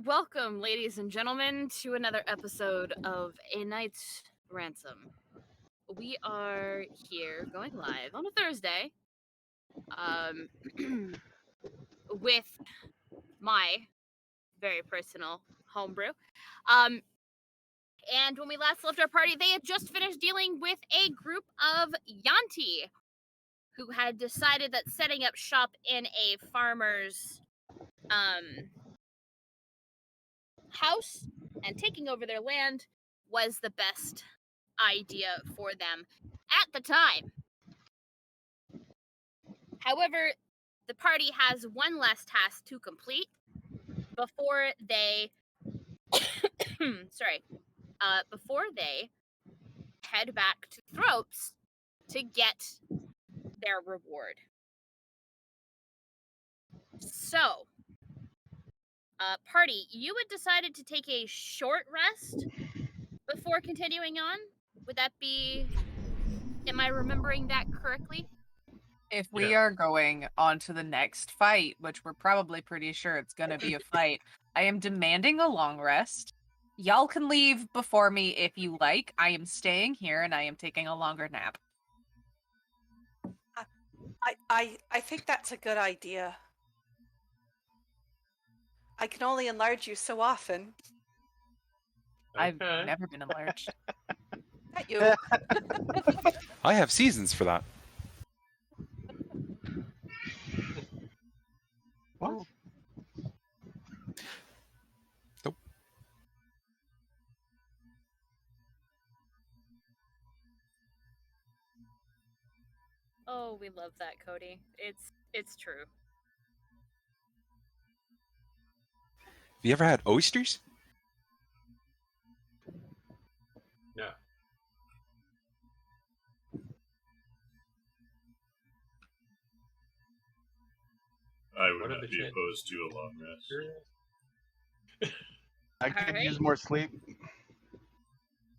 Welcome, ladies and gentlemen, to another episode of A Night's Ransom. We are here going live on a Thursday um, with my very personal homebrew. And when we last left our party, they had just finished dealing with a group of Yanti who had decided that setting up shop in a farmer's house and taking over their land was the best idea for them at the time. However, the party has one last task to complete before they before they head back to Thropes to get their reward. So, party, you had decided to take a short rest before continuing on. Would that be... Am I remembering that correctly? If we are going on to the next fight, which we're probably pretty sure it's going to be a fight, I am demanding a long rest. Y'all can leave before me if you like. I am staying here and I am taking a longer nap. I think that's a good idea. I can only enlarge you so often. I've never been enlarged. Not you. I have seasons for that. What? Nope. Oh, we love that, Cody. It's true. Have you ever had oysters? No. I would not be opposed to a long rest. I could Alright. use more sleep.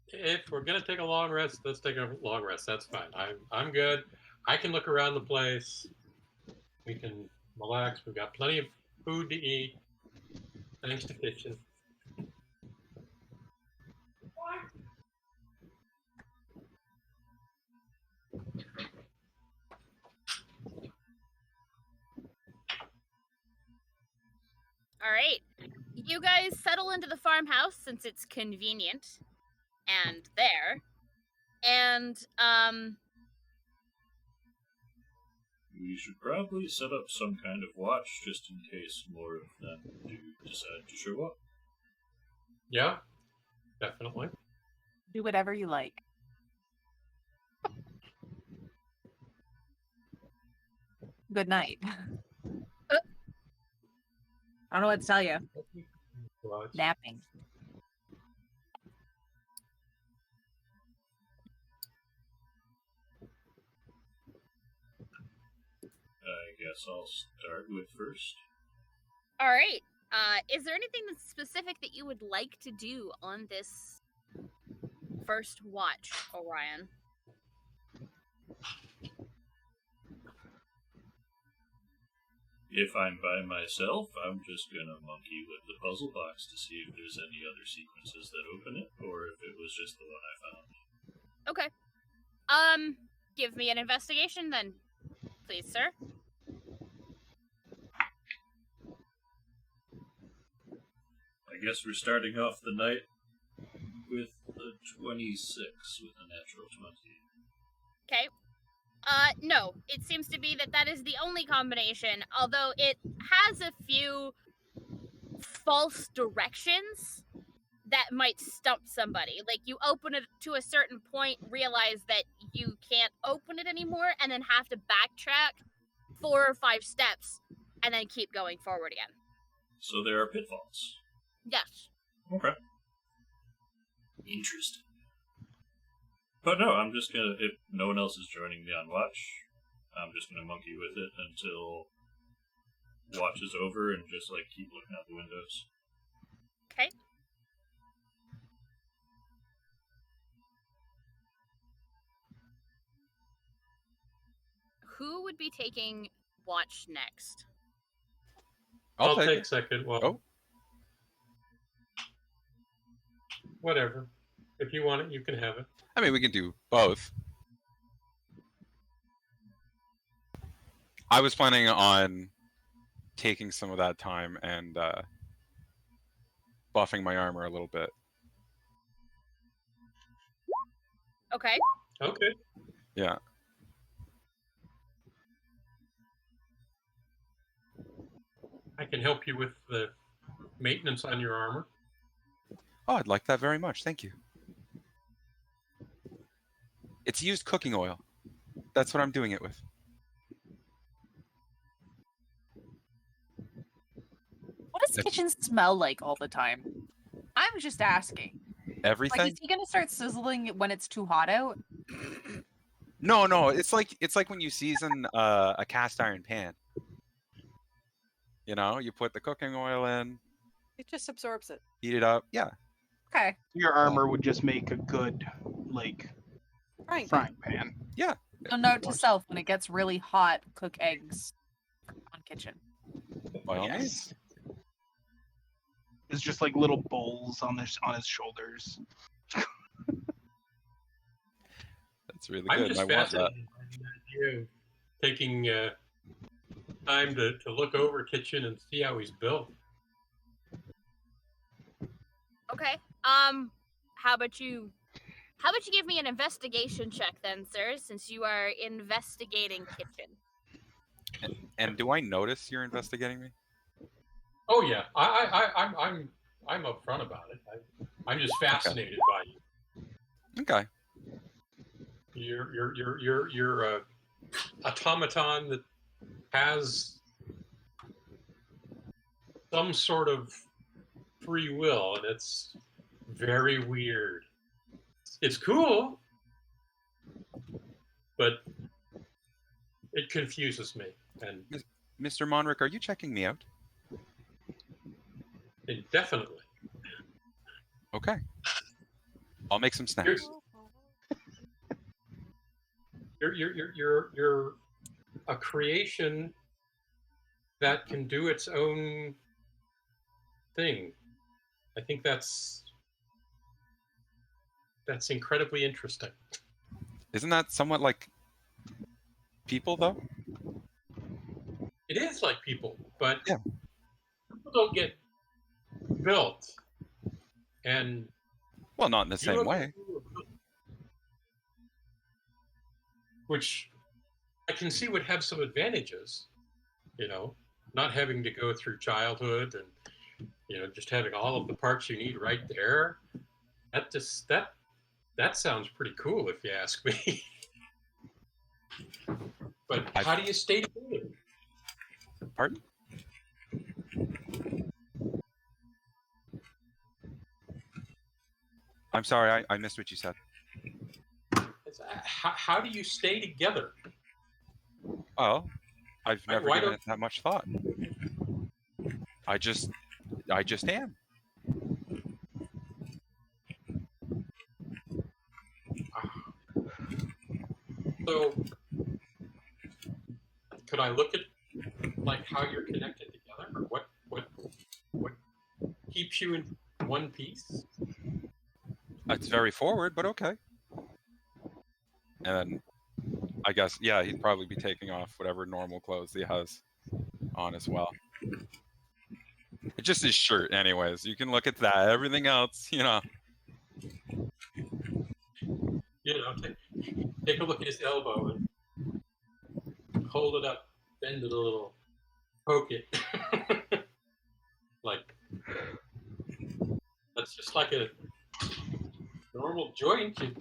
If we're gonna take a long rest, let's take a long rest. That's fine. I'm good. I can look around the place. We can relax. We've got plenty of food to eat. Thanks to kitchen. All right. You guys settle into the farmhouse since it's convenient and there. And We should probably set up some kind of watch just in case more of them do decide to show up. Yeah, definitely. Do whatever you like. Good night. I don't know what to tell you. Well, it's- Napping. I guess I'll start with first. all right. Is there anything that's specific that you would like to do on this first watch, Orion? If I'm by myself, I'm just gonna monkey with the puzzle box to see if there's any other sequences that open it, or if it was just the one I found. Okay. Give me an investigation then, please, sir. I guess we're starting off the night with a 26 with a natural 20. Okay. No. It seems to be that is the only combination, although it has a few false directions that might stump somebody. Like, you open it to a certain point, realize that you can't open it anymore, and then have to backtrack 4 or 5 steps, and then keep going forward again. So there are pitfalls. Yes. Okay. Interesting. But no, I'm just gonna, if no one else is joining me on watch, I'm just gonna monkey with it until watch is over and just, like, keep looking out the windows. Okay. Who would be taking watch next? I'll take second. Well, Oh. whatever. If you want it, you can have it. I mean, we can do both. I was planning on taking some of that time and buffing my armor a little bit. Okay. Okay. Yeah. I can help you with the maintenance on your armor. Oh, I'd like that very much. Thank you. It's used cooking oil. That's what I'm doing it with. What does kitchen smell like all the time? I'm just asking. Like, Everything? is he gonna start sizzling when it's too hot out? No. It's like when you season a cast iron pan. You know, you put the cooking oil in, It just absorbs it. heat it up. Yeah. Okay. Your armor would just make a good, Frying pan. frying pan. Yeah. So note to self: when it gets really hot, cook eggs on kitchen. By all means. It's just like little bowls on his shoulders. That's really I'm good. just I want that. fascinated by the idea of taking time to look over kitchen and see how he's built. Okay. How about you give me an investigation check then, sir, since you are investigating kitchen. And do I notice you're investigating me? Oh yeah, I'm upfront about it. I'm just fascinated by you. Okay. You're a automaton that has some sort of free will, and it's very weird. It's cool, but it confuses me, and Mr. Monrick, are you checking me out? indefinitely. Okay. I'll make some snacks. You're a creation that can do its own thing. I think that's incredibly interesting. Isn't that somewhat like people, though? It is like people, but Yeah. people don't get built, and Well, not in the you same look way. at people which I can see would have some advantages, not having to go through childhood and just having all of the parts you need right there. That sounds pretty cool if you ask me. But how do you stay together? Pardon? I'm sorry, I missed what you said. How do you stay together? Well, I've never Why given don't- it that much thought. I just am. So, could I look at like how you're connected together, or what keeps you in one piece? It's very forward, but okay. And I guess, yeah, he'd probably be taking off whatever normal clothes he has on as well. It's just his shirt, anyways. You can look at that. Everything else, Take a look at his elbow and hold it up, bend it a little, poke it. Like that's just like a normal joint. You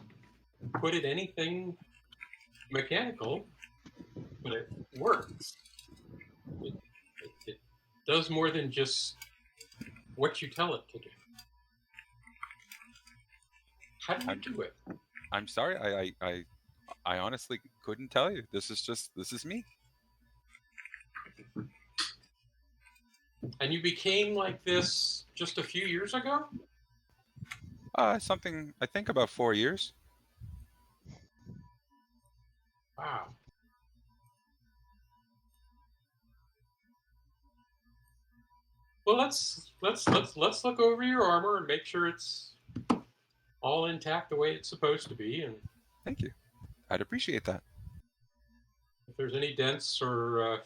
put it anything mechanical, but it works. It does more than just what you tell it to do. How do you do it? I'm sorry, I honestly couldn't tell you. This is me. And you became like this just a few years ago? Something, I think about 4 years. Wow. Well, let's look over your armor and make sure it's all intact the way it's supposed to be, and Thank you. I'd appreciate that. if there's any dents or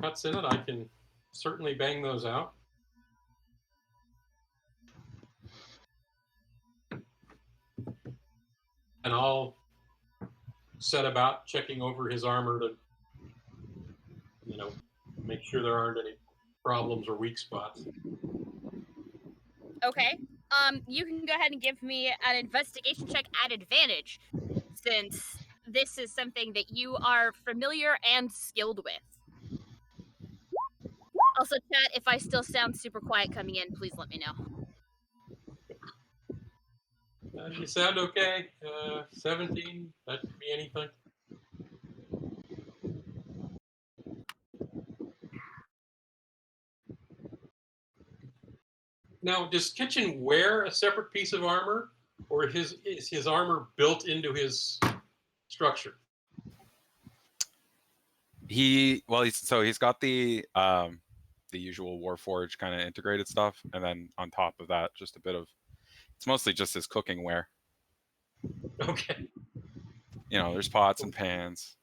cuts in it, I can certainly bang those out. And I'll set about checking over his armor to, make sure there aren't any problems or weak spots. Okay. You can go ahead and give me an investigation check at advantage, since this is something that you are familiar and skilled with. Also, chat, if I still sound super quiet coming in, please let me know. You sound okay. 17, that could be anything. Now, does Kitchen wear a separate piece of armor, or is his armor built into his structure? He's got the usual Warforged kind of integrated stuff, and then on top of that, just a bit of, it's mostly just his cooking wear. Okay. There's pots and pans.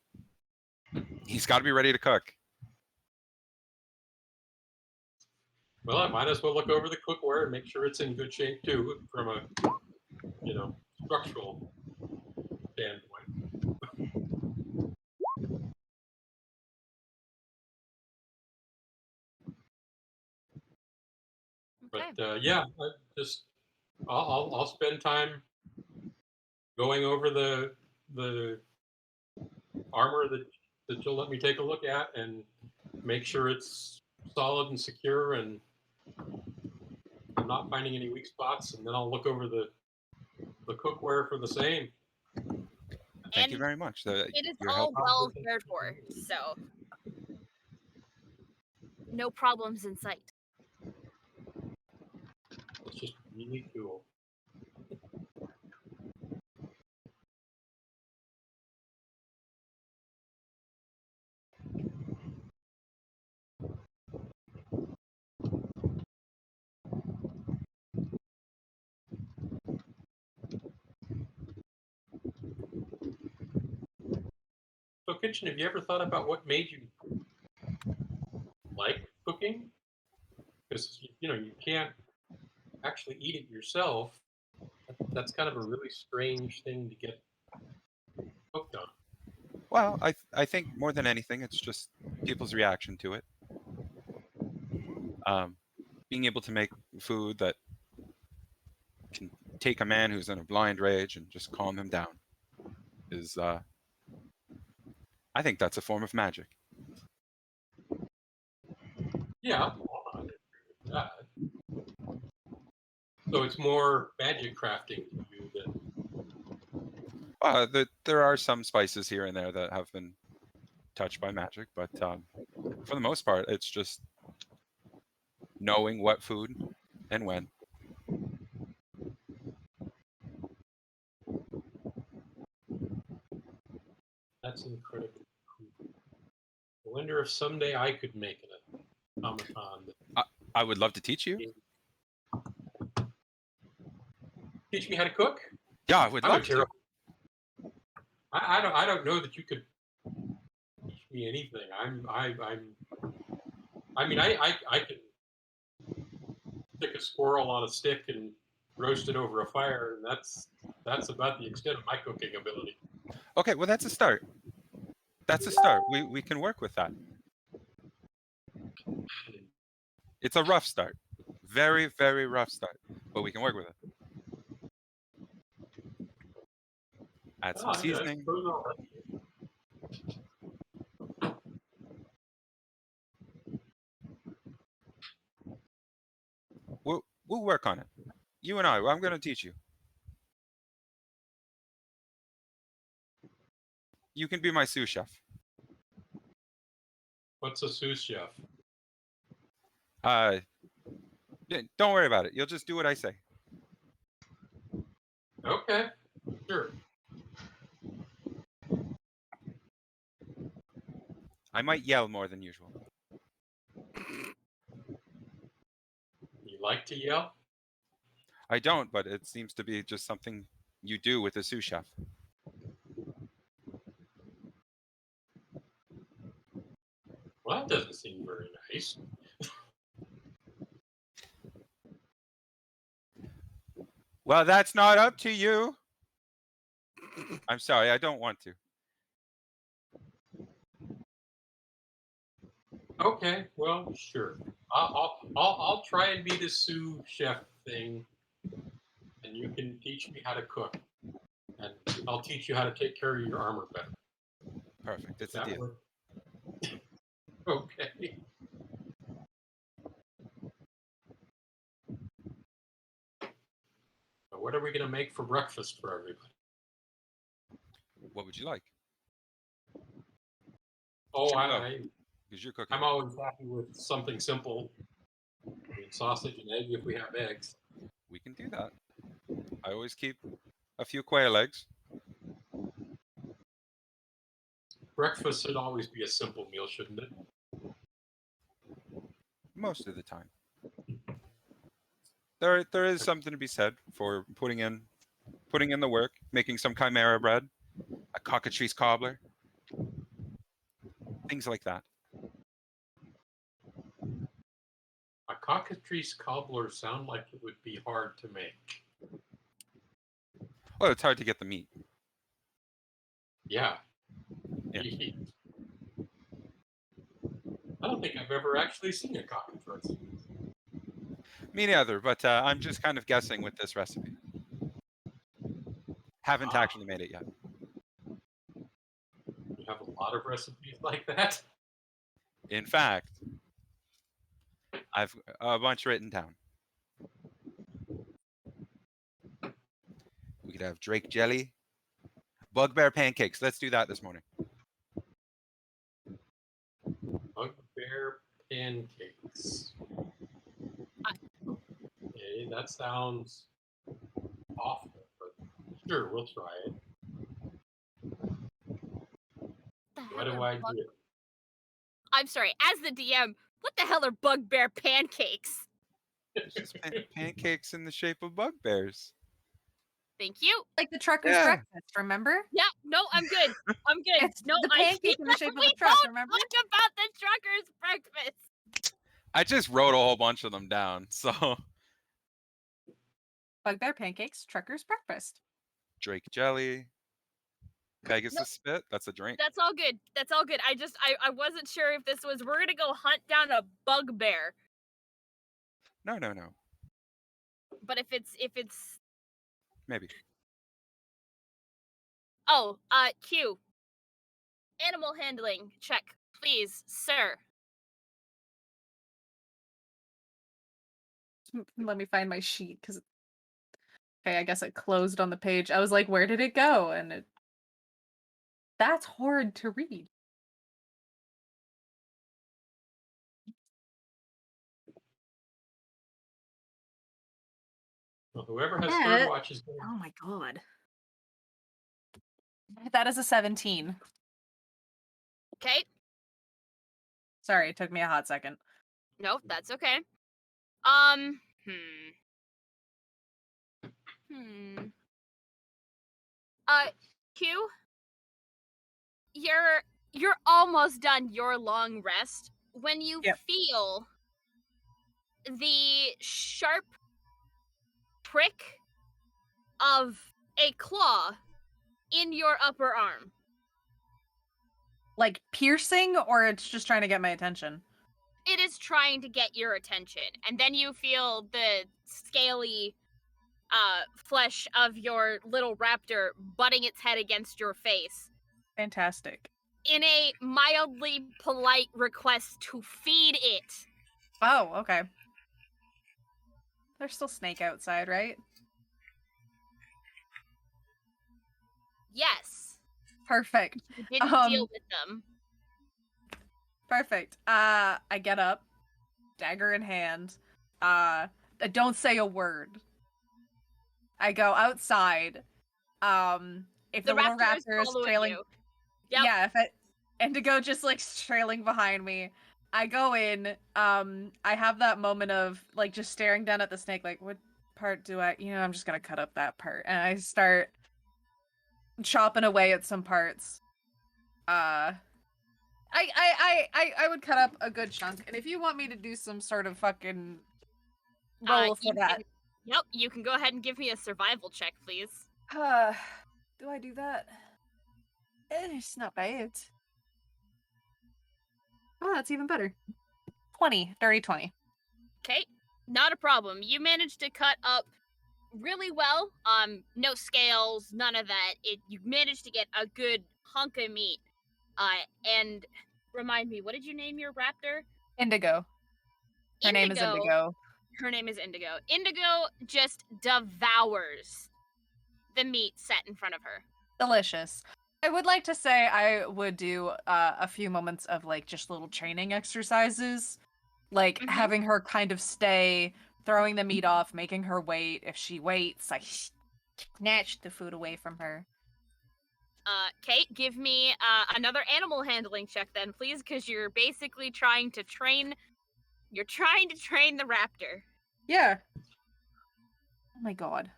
He's got to be ready to cook. Well, I might as well look over the cookware and make sure it's in good shape too, from a structural standpoint. Okay. But yeah, I'll spend time going over the armor that you'll let me take a look at and make sure it's solid and secure, and I'm not finding any weak spots. And then I'll look over the cookware for the same. Thank you very much. It is Your all help. well cared for, so no problems in sight. It's just really cool. So, Kitchen, have you ever thought about what made you like cooking? Because you can't actually eat it yourself. That's kind of a really strange thing to get hooked on. Well, I think more than anything, it's just people's reaction to it. Being able to make food that can take a man who's in a blind rage and just calm him down is, I think that's a form of magic. Yeah. Uh, so it's more magic crafting to you than. There are some spices here and there that have been touched by magic, but for the most part, it's just knowing what food and when. That's incredible. I wonder if someday I could make it a automaton. I would love to teach you. Teach me how to cook? Yeah, I would love to. I don't know that you could teach me anything. I can stick a squirrel on a stick and roast it over a fire, and that's about the extent of my cooking ability. Okay, well that's a start. That's a start. We can work with that. It's a rough start. Very, very rough start. But we can work with it. Add some seasoning. We'll work on it. You and I'm going to teach you. You can be my sous chef. What's a sous chef? Don't worry about it. You'll just do what I say. Okay, sure. I might yell more than usual. You like to yell? I don't, but it seems to be just something you do with a sous chef. Well, that doesn't seem very nice. Well, that's not up to you. I'm sorry, I don't want to. Okay, well, sure. I'll try and be the sous chef thing, and you can teach me how to cook, and I'll teach you how to take care of your armor better. Perfect. It's a That deal. work? Okay. So what are we gonna make for breakfast for everybody? What would you like? Oh, Sure, because you're cooking. I'm always happy with something simple. I mean, sausage and egg if we have eggs. We can do that. I always keep a few quail eggs. Breakfast should always be a simple meal, shouldn't it? Most of the time. There is something to be said for putting in the work, making some chimera bread, a cockatrice cobbler, things like that. A cockatrice cobbler sound like it would be hard to make. Well, it's hard to get the meat. Yeah. Yeah. I don't think I've ever actually seen a cockatrice. Me neither, but I'm just kind of guessing with this recipe. Haven't actually made it yet. You have a lot of recipes like that? In fact, I've a bunch written down. We could have Drake jelly, bugbear pancakes. Let's do that this morning. Bugbear pancakes. Okay, that sounds awful, but sure, we'll try it. What do I do? I'm sorry, as the DM, what the hell are bugbear pancakes? It's just pancakes in the shape of bugbears. Thank you. Like the trucker's Yeah. breakfast, remember? Yeah, no, I'm good. I'm good. It's no, the I pancake in the shape of a we truck, don't remember? talk about the trucker's breakfast. I just wrote a whole bunch of them down. So Bugbear pancakes, trucker's breakfast. Drake jelly, Pegasus spit. That's a drink. That's all good. That's all good. I wasn't sure if this was we're gonna go hunt down a bugbear, No. but if it's Maybe. oh, Q. Animal handling check, please, sir. Let me find my sheet because okay, I guess it closed on the page. I was like, where did it go? And that's hard to read. Well, whoever has Yeah. third watch is going. Oh my god. That is a 17. Okay. Sorry, it took me a hot second. No, that's okay. Q, you're almost done your long rest when you Yep. feel the sharp prick of a claw in your upper arm. Like piercing, or it's just trying to get my attention? It is trying to get your attention, and then you feel the scaly flesh of your little raptor butting its head against your face Fantastic. in a mildly polite request to feed it. Oh, okay. There's still snake outside, right? Yes, Perfect. you didn't deal with them. Perfect. I get up, dagger in hand. I don't say a word. I go outside. If the little raptor is following trailing, you. Yep. yeah, if Indigo just like trailing behind me, I go in. I have that moment of like just staring down at the snake, like, what part do I? I'm just gonna cut up that part, and I start chopping away at some parts. I would cut up a good chunk, and if you want me to do some sort of fucking roll for that, Yep, you can go ahead and give me a survival check, please. do I do that? It's not bad. Oh, that's even better. 20, dirty 20. Okay, not a problem. You managed to cut up really well. No scales, none of that. You managed to get a good hunk of meat. And remind me, what did you name your raptor? Indigo. Her name is Indigo. Her name is Indigo. Indigo just devours the meat set in front of her. Delicious. I would like to say I would do a few moments of like just little training exercises, like having her kind of stay, throwing the meat off, making her wait. If she waits, I snatch the food away from her. Kate, give me another animal handling check then, please, because you're basically trying to train. You're trying to train the raptor. Yeah. Oh my god.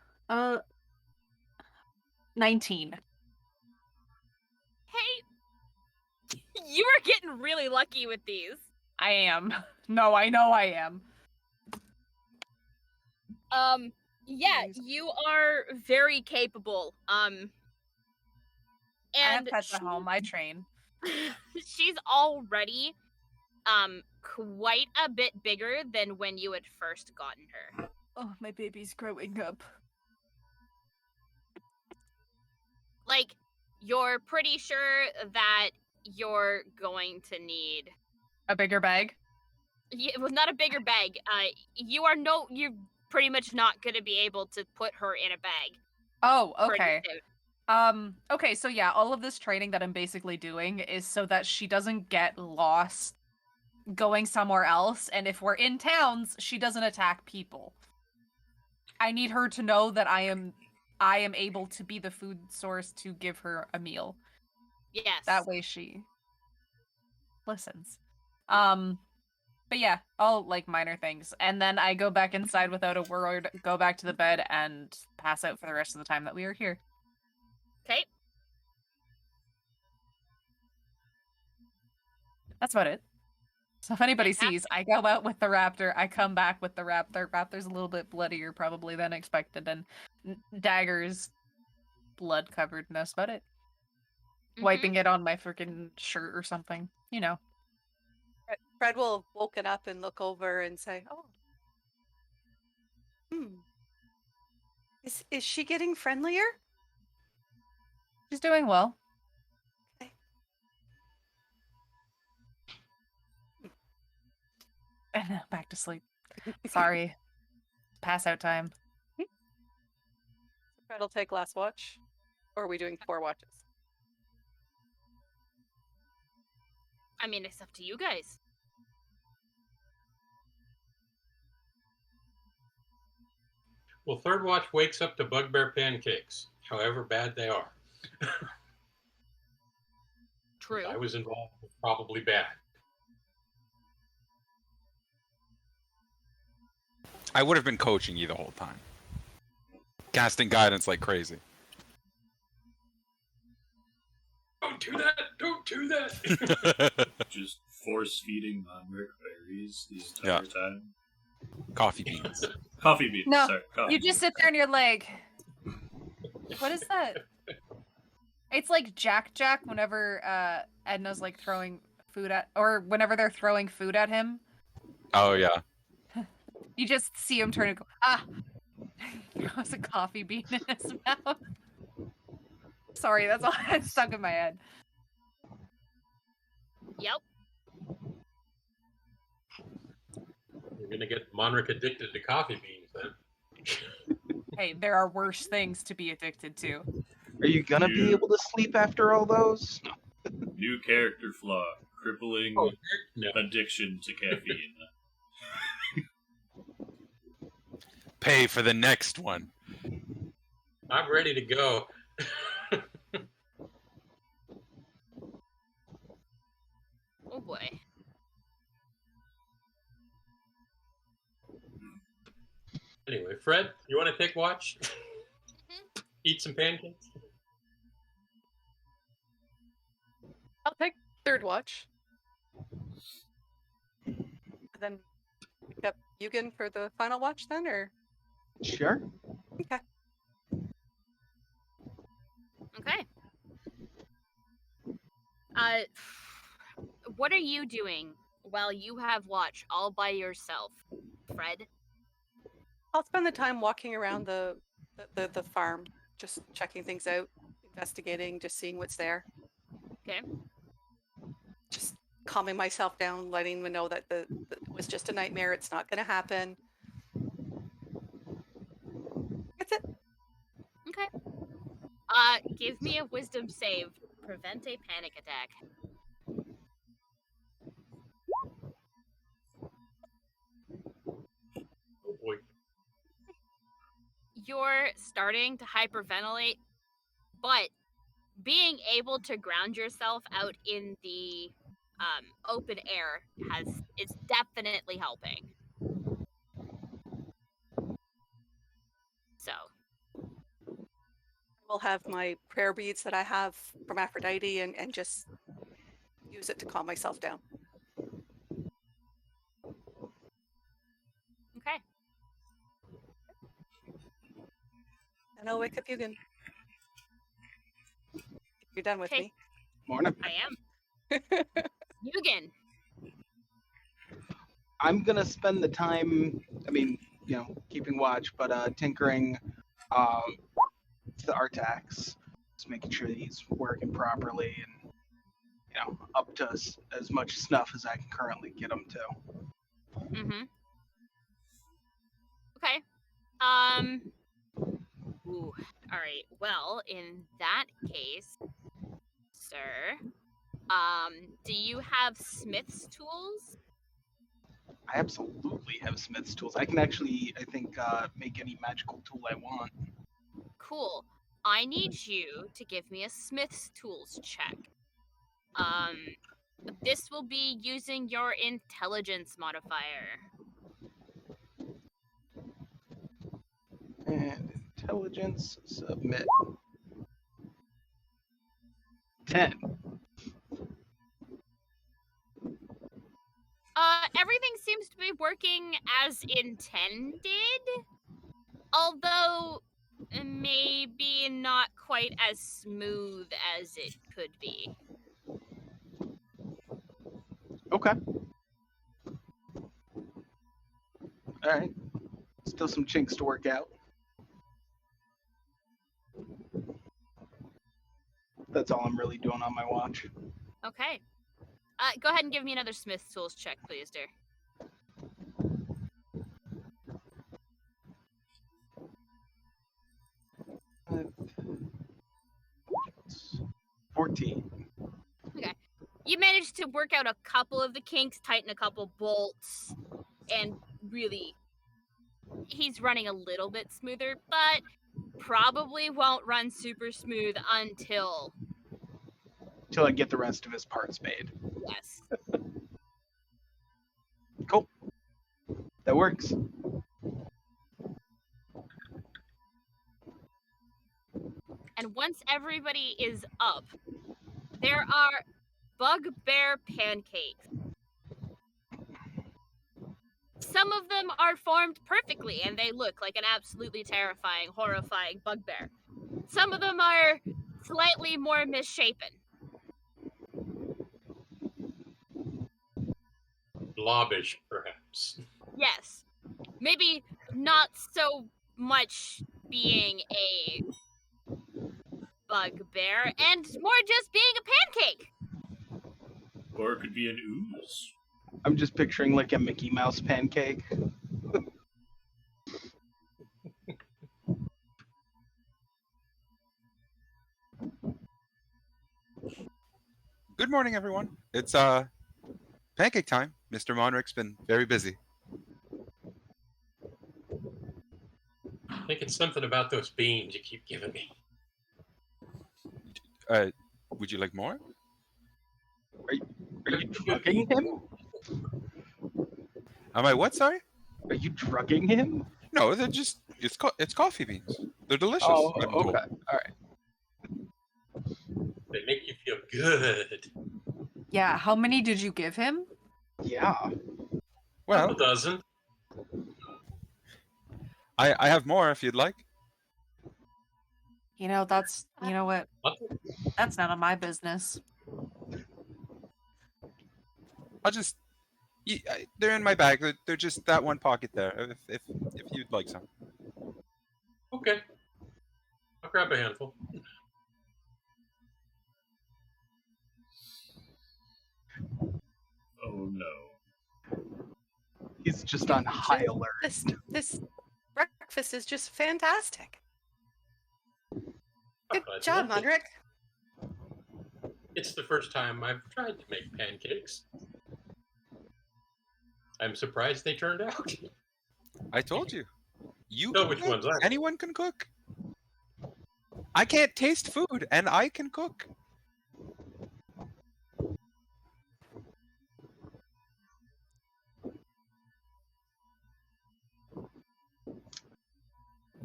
19. Hey, you are getting really lucky with these. I am. No, I know I am. Yeah, you are very capable. And I have And pets at home. I train. she's already quite a bit bigger than when you had first gotten her. Oh, my baby's growing up. Like, you're pretty sure that you're going to need A bigger bag? it was not a bigger bag. You're pretty much not gonna be able to put her in a bag. Oh, okay. pretty soon. Okay, so yeah, all of this training that I'm basically doing is so that she doesn't get lost going somewhere else, and if we're in towns, she doesn't attack people. I need her to know that I am able to be the food source to give her a meal. Yes. That way she listens. But yeah, all like minor things. And then I go back inside without a word, go back to the bed, and pass out for the rest of the time that we are here. Okay. That's about it. So if anybody sees, I go out with the raptor, I come back with the raptor. Raptor's a little bit bloodier probably than expected, and Dagger's blood covered, and that's about it. Wiping it on my freaking shirt or something, you know. Fred will have woken up and look over and say, "Oh, is she getting friendlier?" She's doing well. Okay. Back to sleep. Sorry. Pass out time. Fred will take last watch. Or are we doing 4 watches? I mean, it's up to you guys. Well, third watch wakes up to bugbear pancakes, however bad they are. True. If I was involved, it was probably bad. I would have been coaching you the whole time. Casting guidance like crazy. Don't do that! Don't do that! Just force feeding Monric berries the entire time. Coffee beans. Coffee beans. No, sorry. Coffee you just sit there and you're like, what is that? It's like Jack whenever Edna's like throwing food at, or whenever they're throwing food at him. Oh yeah. You just see him turn and go, ah! Throws a coffee bean in his mouth. Sorry, that's all that's stuck in my head. Yep. You're gonna get Monric addicted to coffee beans then. Hey, there are worse things to be addicted to. Are you gonna be able to sleep after all those? New character flaw. Crippling No. addiction to caffeine. Pay for the next one. I'm ready to go. Oh boy. Anyway, Fred, you want to take watch? Eat some pancakes? I'll take third watch. And then pick up Yugen for the final watch then, or? Sure. Okay. Okay. What are you doing while you have watch all by yourself, Fred? I'll spend the time walking around the farm, just checking things out, investigating, just seeing what's there. Okay. Just calming myself down, letting them know that it was just a nightmare. It's not going to happen. That's it. Okay. Give me a wisdom save. Prevent a panic attack. Oh boy. You're starting to hyperventilate, but being able to ground yourself out in the open air is definitely helping. So, We'll have my prayer beads that I have from Aphrodite and just use it to calm myself down. okay. And I'll wake up Yugen. If you're done with Okay. me. Morning. I am. Yugen. I'm gonna spend the time. I mean, keeping watch, but tinkering the Artax, just making sure that he's working properly and up to as much snuff as I can currently get him to. Mm-hmm. Okay. Ooh. All right. Well, in that case, sir, do you have smith's tools? I absolutely have Smith's tools. I can actually, I think, make any magical tool I want. Cool. I need you to give me a smith's tools check. This will be using your intelligence modifier. And intelligence, submit. 10. Everything seems to be working as intended, although maybe not quite as smooth as it could be. Okay. Alright. Still some chinks to work out. That's all I'm really doing on my watch. Okay. Go ahead and give me another smith's tools check, please, dear. 14. Okay. You managed to work out a couple of the kinks, tighten a couple bolts, and really, he's running a little bit smoother, but probably won't run super smooth until... Till I get the rest of his parts made. Yes. Cool. That works. And once everybody is up, there are bugbear pancakes. Some of them are formed perfectly, and they look like an absolutely terrifying, horrifying bugbear. Some of them are slightly more misshapen. Blobbish, perhaps. Yes. Maybe not so much being a bugbear, and more just being a pancake. Or it could be an ooze. I'm just picturing like a Mickey Mouse pancake. Good morning, everyone. It's pancake time. Mr. Monrick's been very busy. I think it's something about those beans you keep giving me. Would you like more? Are you drugging him? Am I what? Sorry? Are you drugging him? No, they're just It's coffee beans. They're delicious. Oh, I've been told. okay. All right. They make you feel good. Yeah, how many did you give him? Yeah. Well, Couple dozen. I have more if you'd like. You know, you know what? What? That's none of my business. I'll just. They're in my bag. They're just that one pocket there. If you'd like some. Okay. I'll grab a handful. Oh no. He's just on high alert. This breakfast is just fantastic. Good Oh, it's job, lovely. Mudrick. It's the first time I've tried to make pancakes. I'm surprised they turned out. I told you. You Know can which cook. ones are. Anyone can cook. I can't taste food, and I can cook.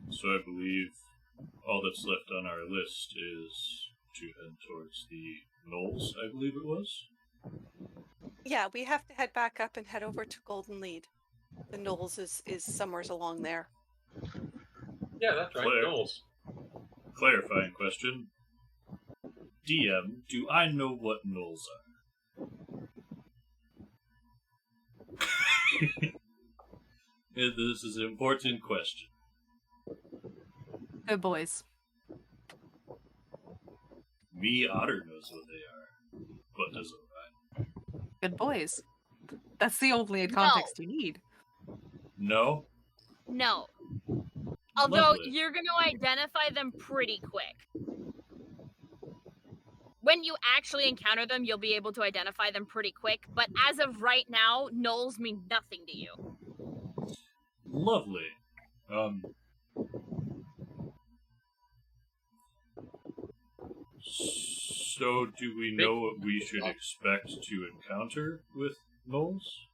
So I believe all that's left on our list is to head towards the Knolls, I believe it was. Yeah, we have to head back up and head over to Golden Lead. The Knolls is somewhere along there. Yeah, that's right. Claire. Knowles. Clarifying question. DM, do I know what Knolls are? This is an important question. Good boys. Me, Otter knows what they are, but does Orion? Good boys. That's the only context you need. No? No. Although Lovely. you're going to identify them pretty quick. When you actually encounter them, you'll be able to identify them pretty quick. But as of right now, Knolls mean nothing to you. Lovely. So do we know what we should expect to encounter with Knolls?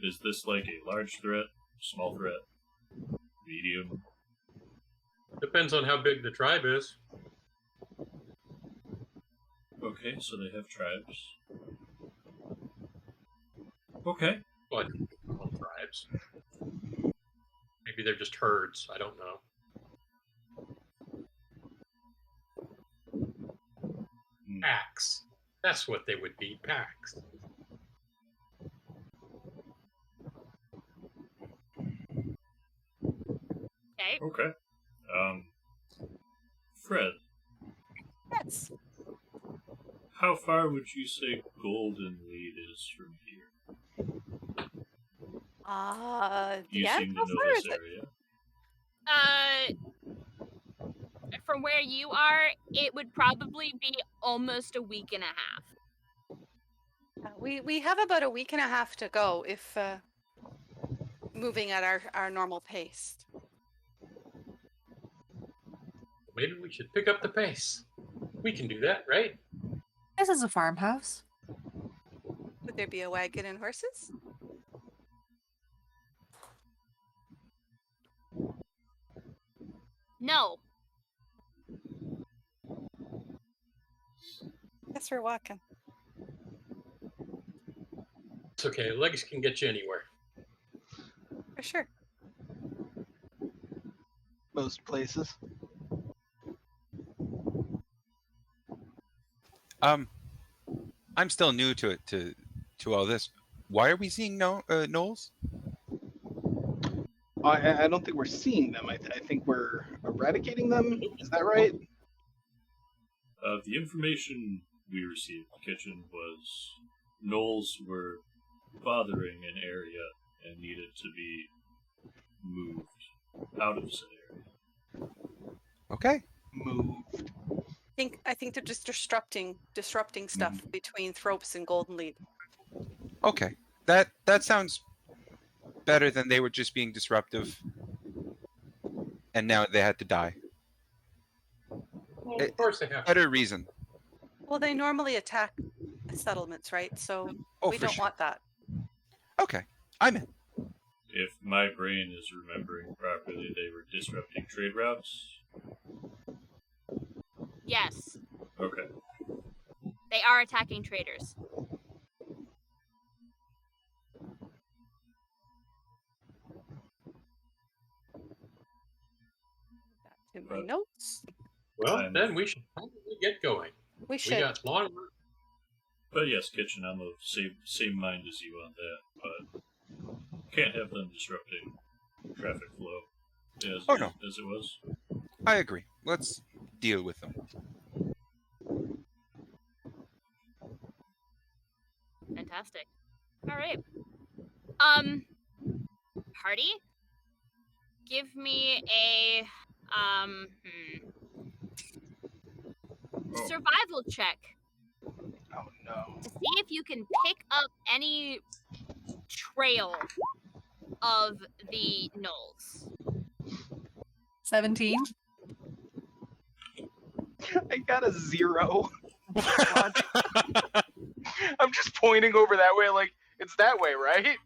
Is this like a large threat, small threat, medium? Depends on how big the tribe is. Okay, so they have tribes. Okay. What? Well, tribes. Maybe they're just herds. I don't know. Packs. That's what they would be. Packs. Okay? Okay. Fred, Yes. how far would you say Golden Lead is from here? You Yeah. seem to How know far this is it? area. From where you are, it would probably be almost a week and a half. We have about a week and a half to go if moving at our normal pace. Maybe we should pick up the pace. We can do that, right? This is a farmhouse. Would there be a wagon and horses? No. Guess we're walking. It's okay. Legs can get you anywhere. For sure. Most places. I'm still new to it to all this. Why are we seeing Knolls? I don't think we're seeing them. I think we're eradicating them. Is that right? The information we received in the kitchen was Knolls were bothering an area and needed to be moved out of said area. Okay. Moved. I think they're just disrupting stuff between Thropes and Golden Lead. Okay. That sounds better than they were just being disruptive, and now they had to die. Well, of course they have. Better reason. Well, they normally attack settlements, right? So Oh, we for don't sure. want that. Okay, I'm in. If my brain is remembering properly, they were disrupting trade routes. Yes, Okay. they are attacking traders. That's in my notes. Well, I'm- then we should probably get going. We We should. got long. But yes, Kitchen, I'm of same mind as you on that, but can't have them disrupting traffic flow as, Oh, no. as it was. I agree. Let's deal with them. Fantastic. All right. Party, give me a Oh. survival check Oh no. to see if you can pick up any trail of the gnolls. 17. I got a 0. I'm just pointing over that way, like it's that way, right?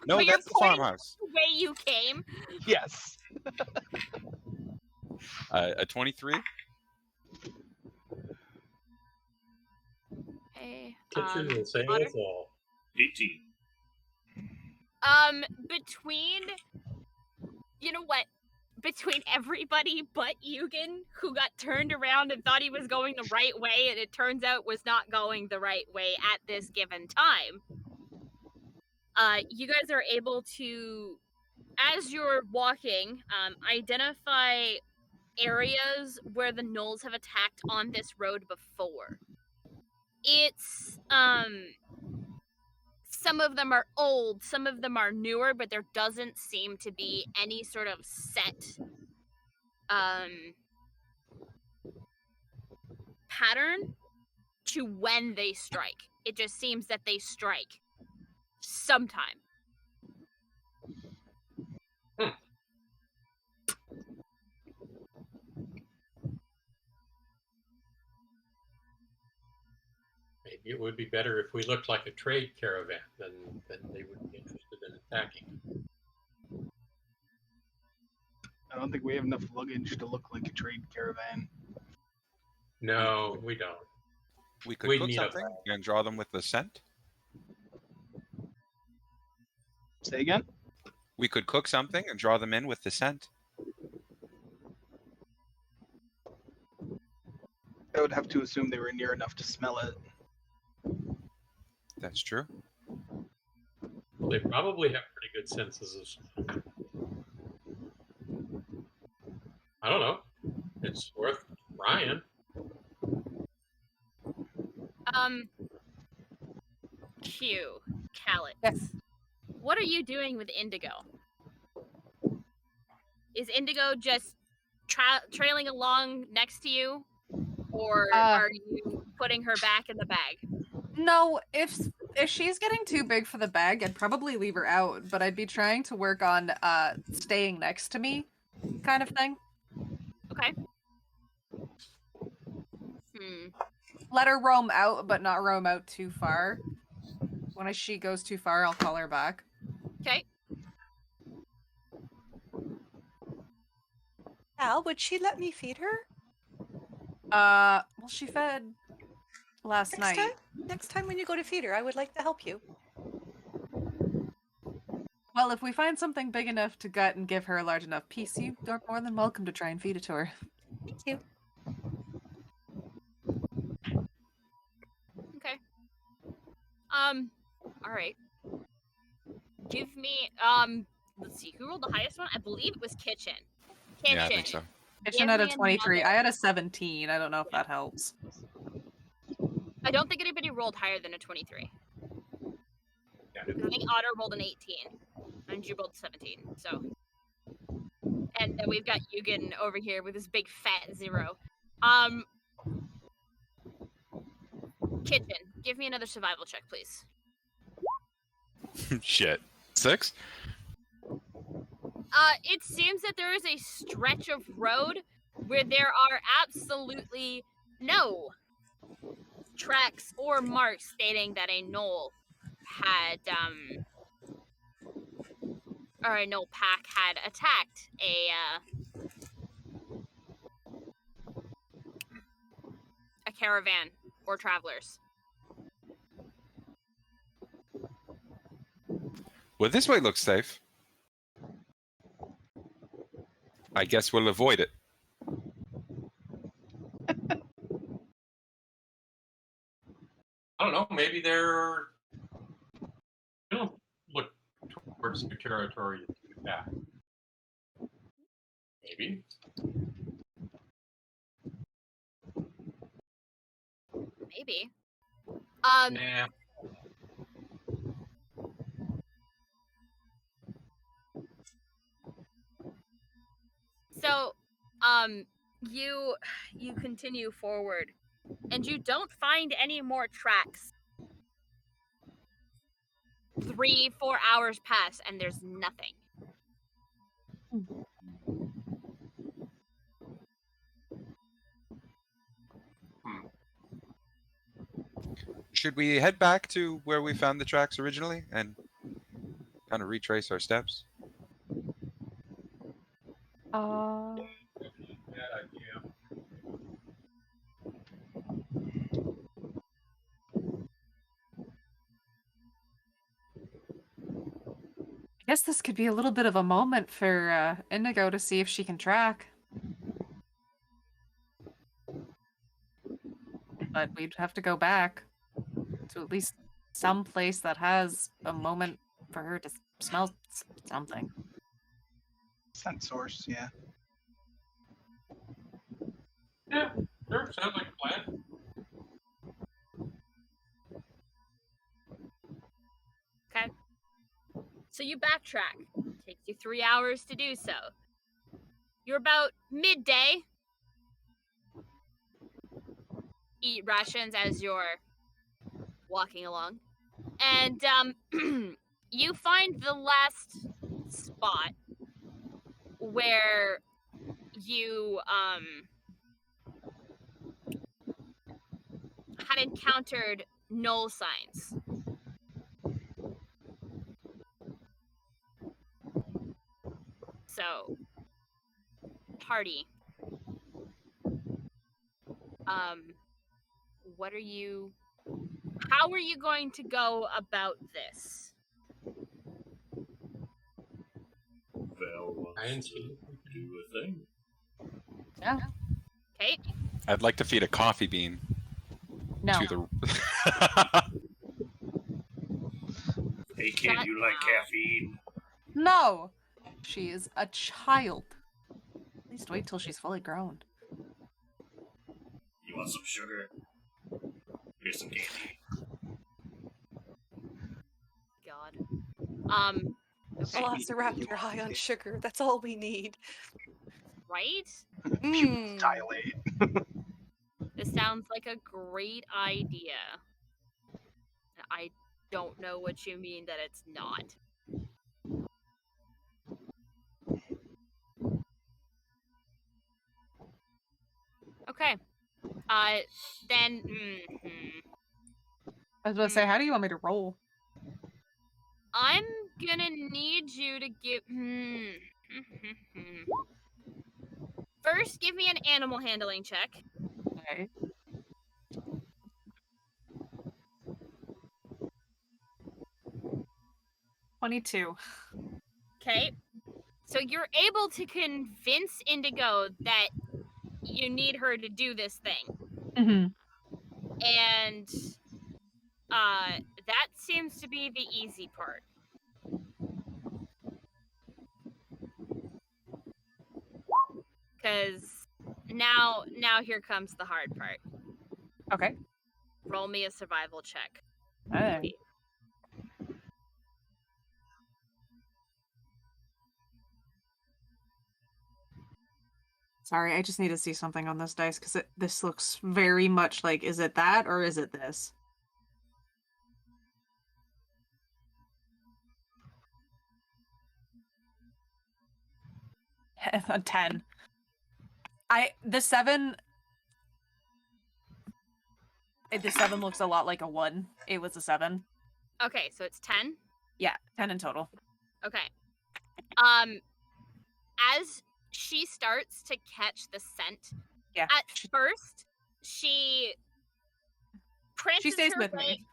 No, But you're that's the pointing- farmhouse. The way you came. Yes. A 23? Okay. Kitchen will say Otter? it's all. 18. Between, you know what? Between everybody but Eugen, who got turned around and thought he was going the right way, and it turns out was not going the right way at this given time. You guys are able to, as you're walking, identify areas where the gnolls have attacked on this road before. It's, some of them are old, some of them are newer, but there doesn't seem to be any sort of set pattern to when they strike. It just seems that they strike sometime. Maybe it would be better if we looked like a trade caravan, then they would be interested in attacking. I don't think we have enough luggage to look like a trade caravan. No, we don't. We could We cook need a something and draw them with the scent. Say again? We could cook something and draw them in with the scent. I would have to assume they were near enough to smell it. That's true. Well, they probably have pretty good senses of smell. I don't know. It's worth trying. Q, Calix. Yes. What are you doing with Indigo? Is Indigo just trailing along next to you? Or are you putting her back in the bag? No, if she's getting too big for the bag, I'd probably leave her out, but I'd be trying to work on staying next to me kind of thing. Okay. Let her roam out, but not roam out too far. When she goes too far, I'll call her back. Okay. Al, would she let me feed her? Well, she fed last night. Next time when you go to feed her, I would like to help you. Well, if we find something big enough to gut and give her a large enough piece, you are more than welcome to try and feed it to her. Thank you. Okay. All right. Give me, let's see, who rolled the highest one? I believe it was Kitchen. Kitchen. Yeah, I think so. Kitchen Give had a me 23. another. I had a 17. I don't know if that helps. I don't think anybody rolled higher than a 23. Yeah. I think Otter rolled an 18, and you rolled 17. So, and then we've got Eugen over here with his big fat 0. Kitchen, give me another survival check, please. Shit. 6? It seems that there is a stretch of road where there are absolutely no tracks or marks stating that a gnoll had or no pack had attacked a caravan or travelers. Well, this way looks safe. I guess we'll avoid it. I don't know. Maybe they're. They don't look towards new territory to attack. Maybe. Maybe. Nah. So, you continue forward, and you don't find any more tracks. 3-4 hours pass, and there's nothing. Should we head back to where we found the tracks originally and kind of retrace our steps? Bad idea. I guess this could be a little bit of a moment for Indigo to see if she can track. But we'd have to go back to at least some place that has a moment for her to smell something. Scent source, yeah. Yeah, sure. Sounds like a plan. Okay. So you backtrack. Takes you 3 hours to do so. You're about midday. Eat rations as you're walking along. And you find the last spot where you had encountered null signs. So, party. What are you... How are you going to go about this? Val wants to do a thing. Yeah. Okay. I'd like to feed a coffee bean No. to the. Hey kid, you like caffeine? No! She is a child. At least wait till she's fully grown. You want some sugar? Here's some candy. God. Okay. Velociraptor high on sugar. That's all we need. Right? Mm. Dilate. This sounds like a great idea. I don't know what you mean that it's not. Okay. Then... I was about to say, how do you want me to roll? I'm gonna need you to give... First, give me an animal handling check. Okay. 22. Okay. So you're able to convince Indigo that you need her to do this thing. Mm-hmm. And that seems to be the easy part. Because now here comes the hard part. Okay. Roll me a survival check. Hey. Sorry, I just need to see something on this dice because this looks very much like, is it that or is it this? A 10. The 7 looks a lot like a 1. It was a 7. Okay, so it's 10? Yeah, 10 in total. Okay. Um, as she starts to catch the scent, Yeah. at first she prances She stays her with way. me.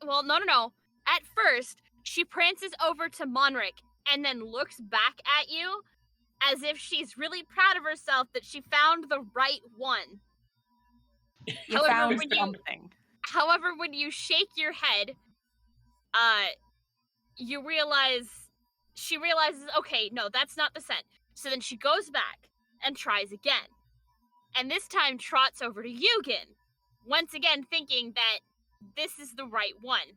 Well, no. At first, she prances over to Monric and then looks back at you as if she's really proud of herself that she found the right one. You However, found when you- something. However, when you shake your head, you realize she realizes, okay, no, that's not the scent. So then she goes back and tries again. And this time trots over to Yugen, once again thinking that this is the right one.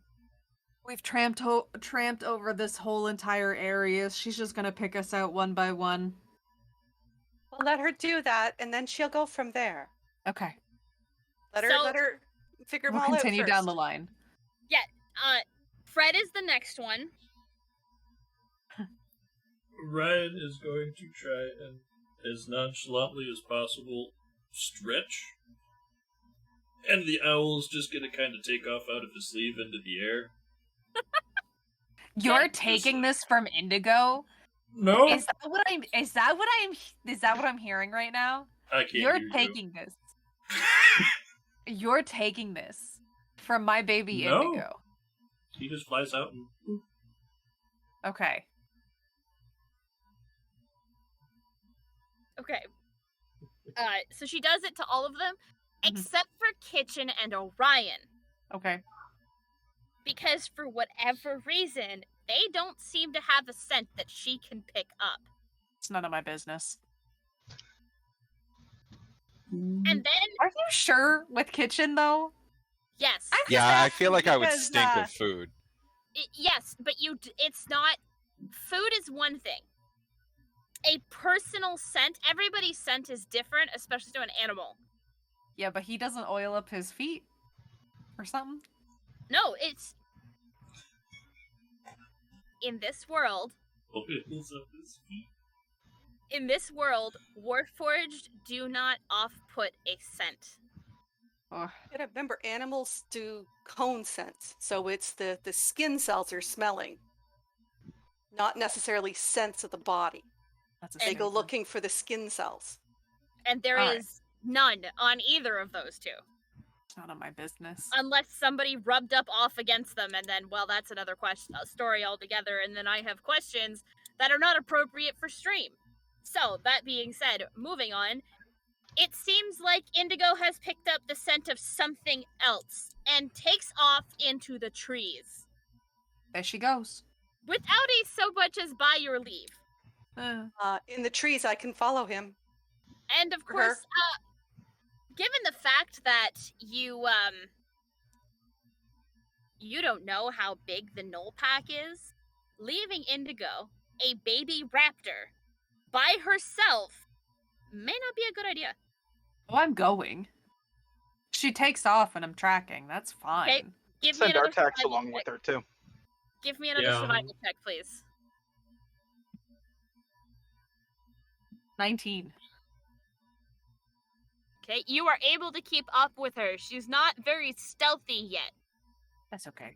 We've tramped over this whole entire area. She's just gonna pick us out one by one. Well, let her do that, and then she'll go from there. Okay. Let So- her figure them We'll all out continue down the first. line. Fred is the next one. Ryan is going to try and, as nonchalantly as possible, stretch. And the owl's just gonna kind of take off out of his sleeve into the air. You're taking this from Indigo? No, Is that what I'm hearing right now? I can't You're hear taking this. You're taking this from my baby No. Indigo. He just flies out and Okay. Okay. So she does it to all of them, Mhm. except for Kitchen and Orion. Okay. Because for whatever reason, they don't seem to have a scent that she can pick up. It's none of my business. And then, Are you sure with Kitchen though? yes. I'm just Yeah, I feel asking like I would because, stink of food. Yes, but it's not. Food is one thing. A personal scent, everybody's scent is different, especially to an animal. Yeah, but he doesn't oil up his feet or something. No, it's. In this world, oils up his feet. Warforged do not off-put a scent. Ugh. You gotta remember, animals do cone sense, so it's the skin cells are smelling, not necessarily sense of the body. That's a They go stupid- looking for the skin cells. And there Alright. is none on either of those two. It's none of my business. Unless somebody rubbed up off against them, and then, well, that's another story altogether, and then I have questions that are not appropriate for stream. So, that being said, moving on, it seems like Indigo has picked up the scent of something else, and takes off into the trees, There she goes. without a so much as by your leave. In the trees, I can follow him. And of For course, given the fact that you don't know how big the Knoll Pack is, leaving Indigo, a baby raptor, by herself may not be a good idea. Oh, I'm going. She takes off and I'm tracking. That's fine. Give me Send another Artax survival along check. with her too. Give me another Yeah. survival check, please. 19. Okay, you are able to keep up with her. She's not very stealthy yet. That's okay.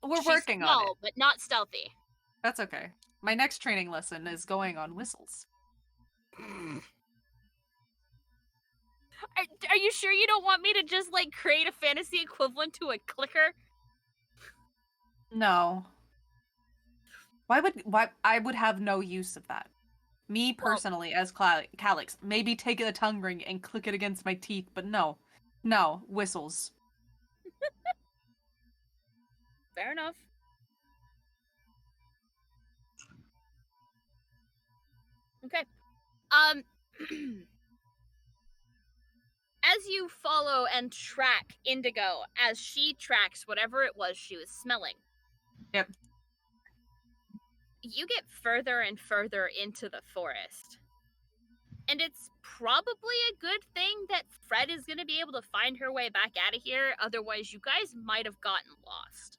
We're She's working small, on it. but not stealthy. That's okay. My next training lesson is going on whistles. Are you sure you don't want me to just like create a fantasy equivalent to a clicker? No. Why I would have no use of that. Me personally, as Calyx, maybe take a tongue ring and click it against my teeth, but no. No, whistles. Fair enough. Okay. As you follow and track Indigo as she tracks whatever it was she was smelling. Yep. You get further and further into the forest. And it's probably a good thing that Fred is going to be able to find her way back out of here, otherwise you guys might have gotten lost.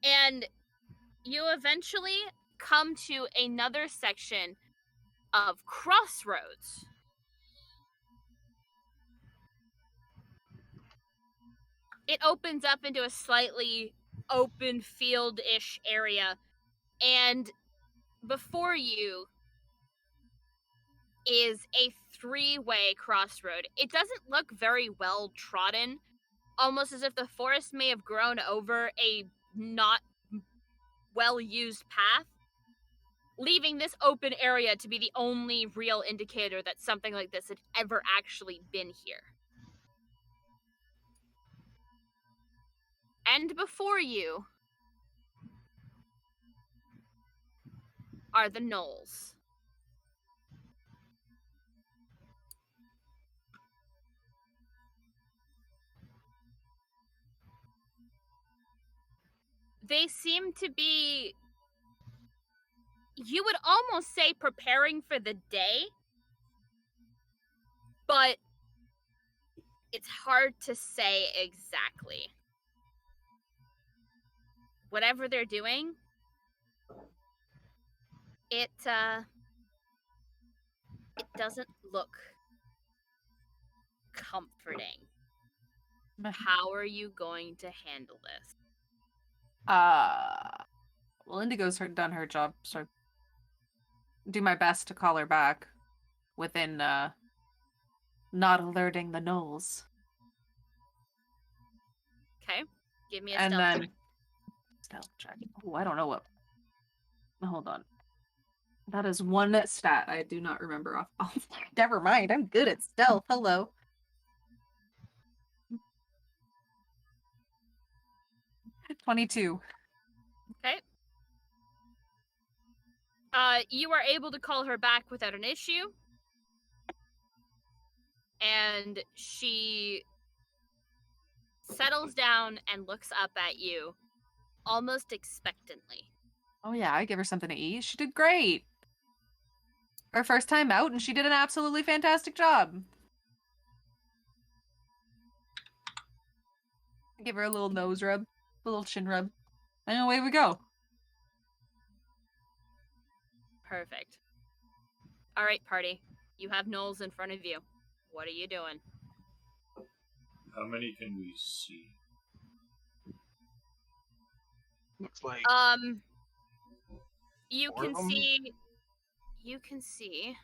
And you eventually come to another section of crossroads. it opens up into a slightly open field-ish area, and before you is a three-way crossroad. It doesn't look very well trodden, almost as if the forest may have grown over a not well-used path, leaving this open area to be the only real indicator that something like this had ever actually been here. And before you are the gnolls. They seem to be, you would almost say, preparing for the day, but it's hard to say exactly. Whatever they're doing, it doesn't look comforting. How are you going to handle this? Well, Indigo's done her job, so do my best to call her back within not alerting the gnolls. Okay, give me a And stealth then check. stealth check. Oh, I don't know what. Hold on. That is one stat I do not remember off. Oh, never mind. I'm good at stealth. Hello. $22. Okay. You are able to call her back without an issue. And she settles down and looks up at you, almost expectantly. Oh yeah, I give her something to eat. She did great. Her first time out, and she did an absolutely fantastic job. I give her a little nose rub, a little chin rub, and away we go. Perfect. All right, party. You have gnolls in front of you. What are you doing? How many can we see? Looks like You four can of 'em? see. You can see.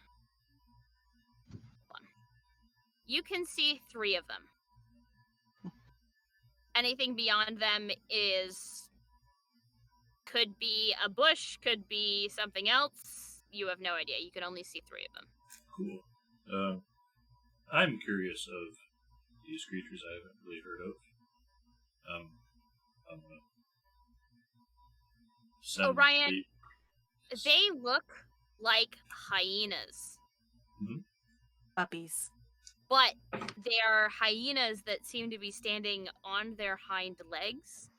Hold on. You can see 3 of them. Anything beyond them could be a bush, could be something else. You have no idea. You can only see 3 of them. Cool. I'm curious of these creatures I haven't really heard of. I'm gonna send Orion, they look like hyenas. Puppies. But they are hyenas that seem to be standing on their hind legs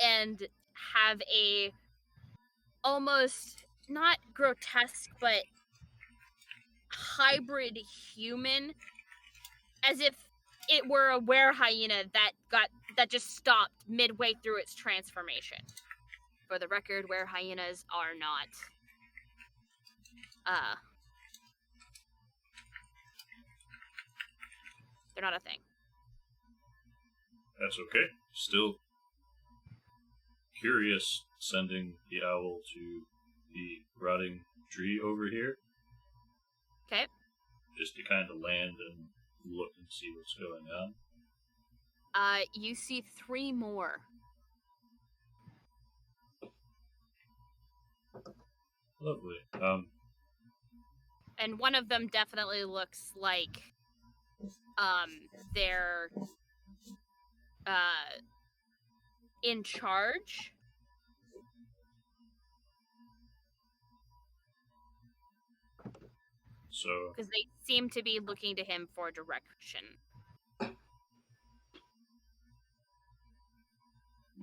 and have a almost not grotesque but hybrid human, as if it were a were hyena that just stopped midway through its transformation. For the record, were hyenas are not they're not a thing. That's okay. Still curious sending the owl to the rotting tree over here. Okay. Just to kind of land and look and see what's going on. You see 3 more. Lovely. And one of them definitely looks like they're in charge. So Because they seem to be looking to him for direction.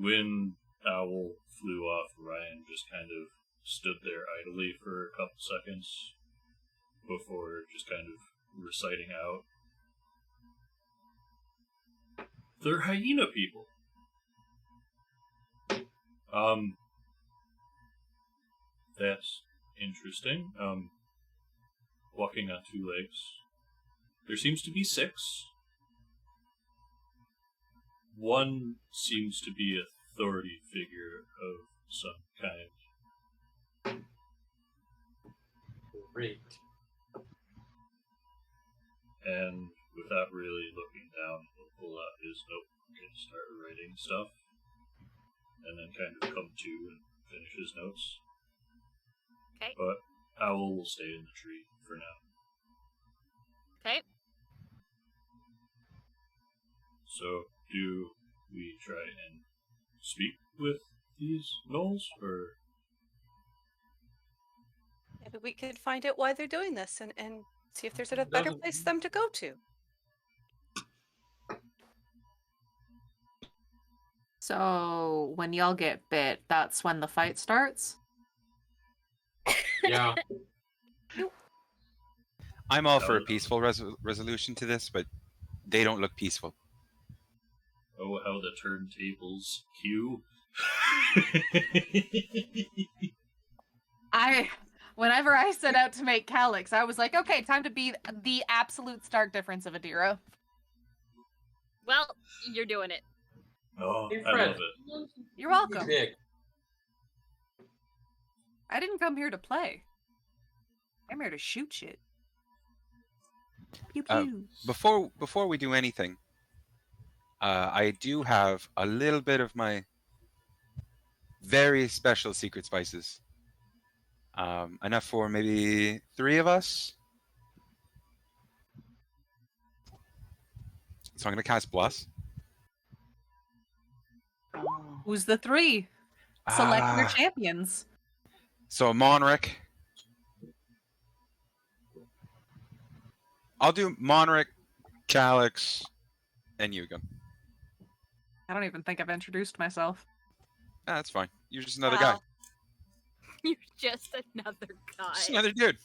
when Owl flew off, Ryan just kind of stood there idly for a couple seconds before just kind of reciting out. They're hyena people. That's interesting. Walking on 2 legs. There seems to be 6. One seems to be an authority figure of some kind. Great. And without really looking down, he'll pull out his notebook and start writing stuff. And then kind of come to and finish his notes. Okay. But Owl will stay in the tree for now. Okay. So, do we try and speak with these gnolls, or... Maybe we could find out why they're doing this and see if there's a better place for them to go to. So when y'all get bit, that's when the fight starts? Yeah. I'm all for a peaceful resolution to this, but they don't look peaceful. Oh, how the turntables cue. Whenever I set out to make Calyx, I was like, okay, time to be the absolute stark difference of Adira. Well, you're doing it. Oh, Hey, I Fred. love it. You're welcome. Big. I didn't come here to play. I'm here to shoot shit. Pew pew. Before we do anything, I do have a little bit of my very special secret spices. Enough for maybe 3 of us. So I'm going to cast Bless. Who's the 3? Select your Ah. champions. So Monric. I'll do Monric, Calyx, and Yugen. I don't even think I've introduced myself. Ah, that's fine. You're just another guy. You're just another guy. Just another dude.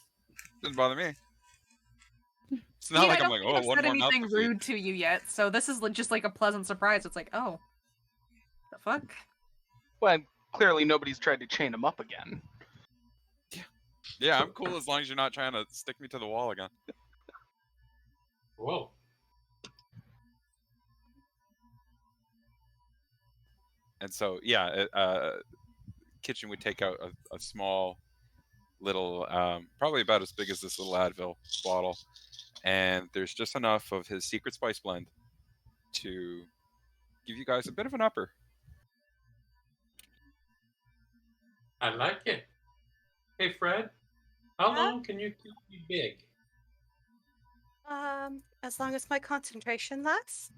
Doesn't bother me. It's not See, like I I'm don't like, think oh, I've one said more mouth anything to feed. rude to you yet, so this is just like a pleasant surprise. It's like, oh, the fuck? Well, clearly nobody's tried to chain him up again. Yeah, I'm cool as long as you're not trying to stick me to the wall again. Whoa. And so, yeah, Kitchen would take out a small little, probably about as big as this little Advil bottle, and there's just enough of his secret spice blend to give you guys a bit of an upper. I like it. Hey, Fred. How Huh? long can you keep me big? As long as my concentration lasts.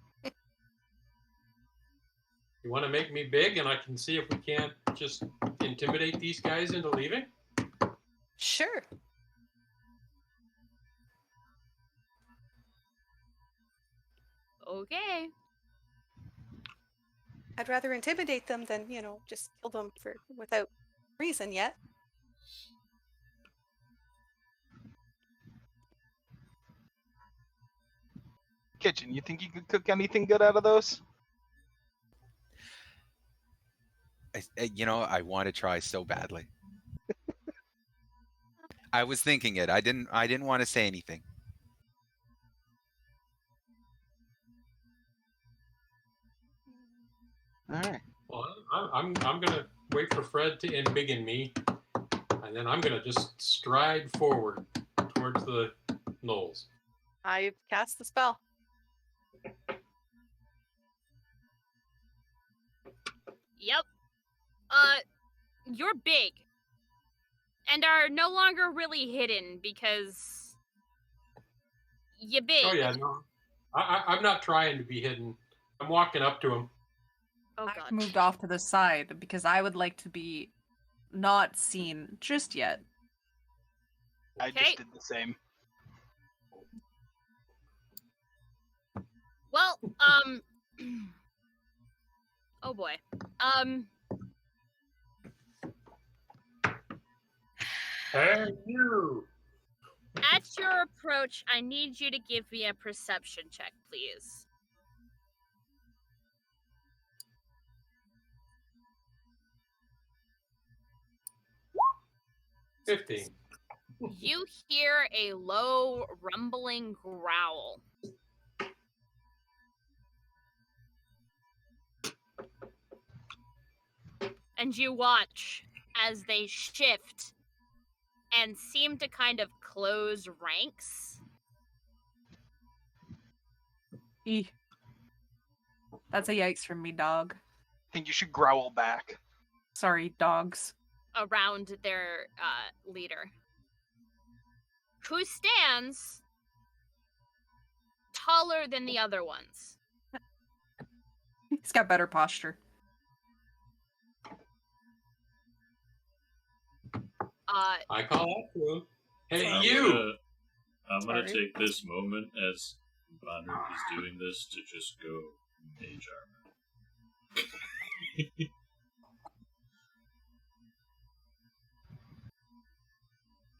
You want to make me big, and I can see if we can't just intimidate these guys into leaving? Sure. Okay. I'd rather intimidate them than, just kill them without reason yet. Kitchen, you think you could cook anything good out of those? I want to try so badly. I was thinking it. I didn't want to say anything. All right. Well, I'm gonna wait for Fred to embiggen me, and then I'm gonna just stride forward towards the gnolls. I've cast the spell. Yep. You're big. And are no longer really hidden because you're big. Oh yeah, no, I'm not trying to be hidden. I'm walking up to him. Oh I've god. moved off to the side because I would like to be not seen just yet. I Okay. just did the same. Well, oh boy. Hey, you! At your approach, I need you to give me a perception check, please. $15. You hear a low, rumbling growl. and you watch as they shift and seem to kind of close ranks. That's a yikes from me, dog. I think you should growl back. Sorry, dogs. Around their leader, who stands taller than the other ones. He's got better posture. I call that to him. Hey, I'm you! I'm gonna Sorry. take this moment as Banu is doing this to just go mage armor.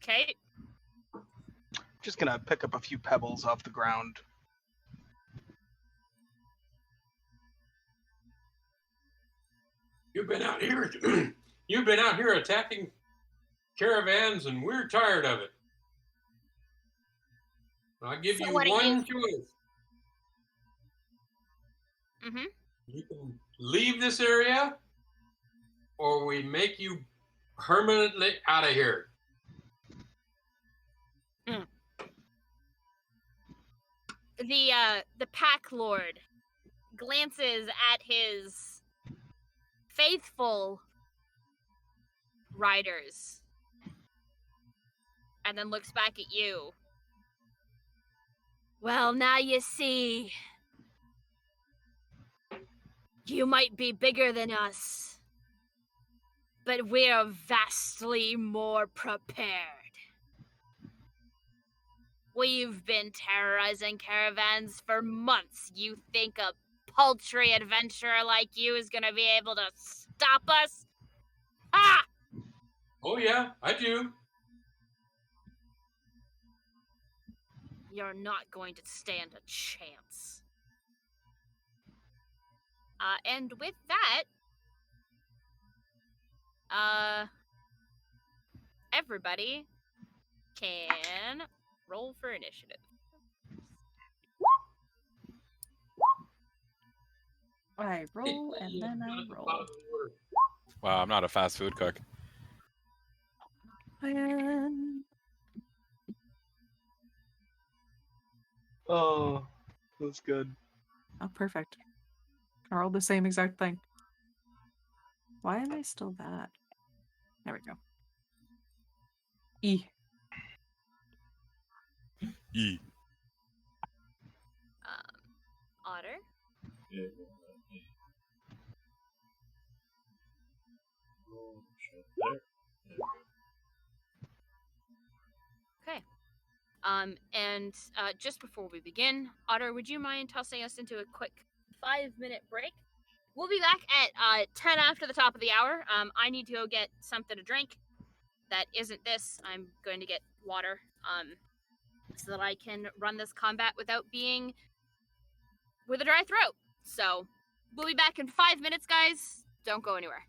Okay. Just gonna pick up a few pebbles off the ground. You've been out here. You've been out here attacking caravans, and we're tired of it. I'll give So you what do one choice. Mm-hmm. You can leave this area, or we make you permanently out of here. The pack lord glances at his faithful riders and then looks back at you. Well, now you see. You might be bigger than us, but we're vastly more prepared. We've been terrorizing caravans for months. You think a paltry adventurer like you is gonna be able to stop us? Ah! Oh yeah, I do. You're not going to stand a chance. And with that, everybody can roll for initiative. I roll and then I roll. Wow, I'm not a fast food cook. And Oh, that's good. oh, perfect. I rolled the same exact thing. Why am I still that? There we go. E. E. Otter. Yeah, roll shut there. There we go. Okay. And just before we begin, Otter, would you mind tossing us into a quick 5-minute break? We'll be back at 10 after the top of the hour. I need to go get something to drink. That isn't this. I'm going to get water. So that I can run this combat without being with a dry throat. So we'll be back in 5 minutes, guys. Don't go anywhere.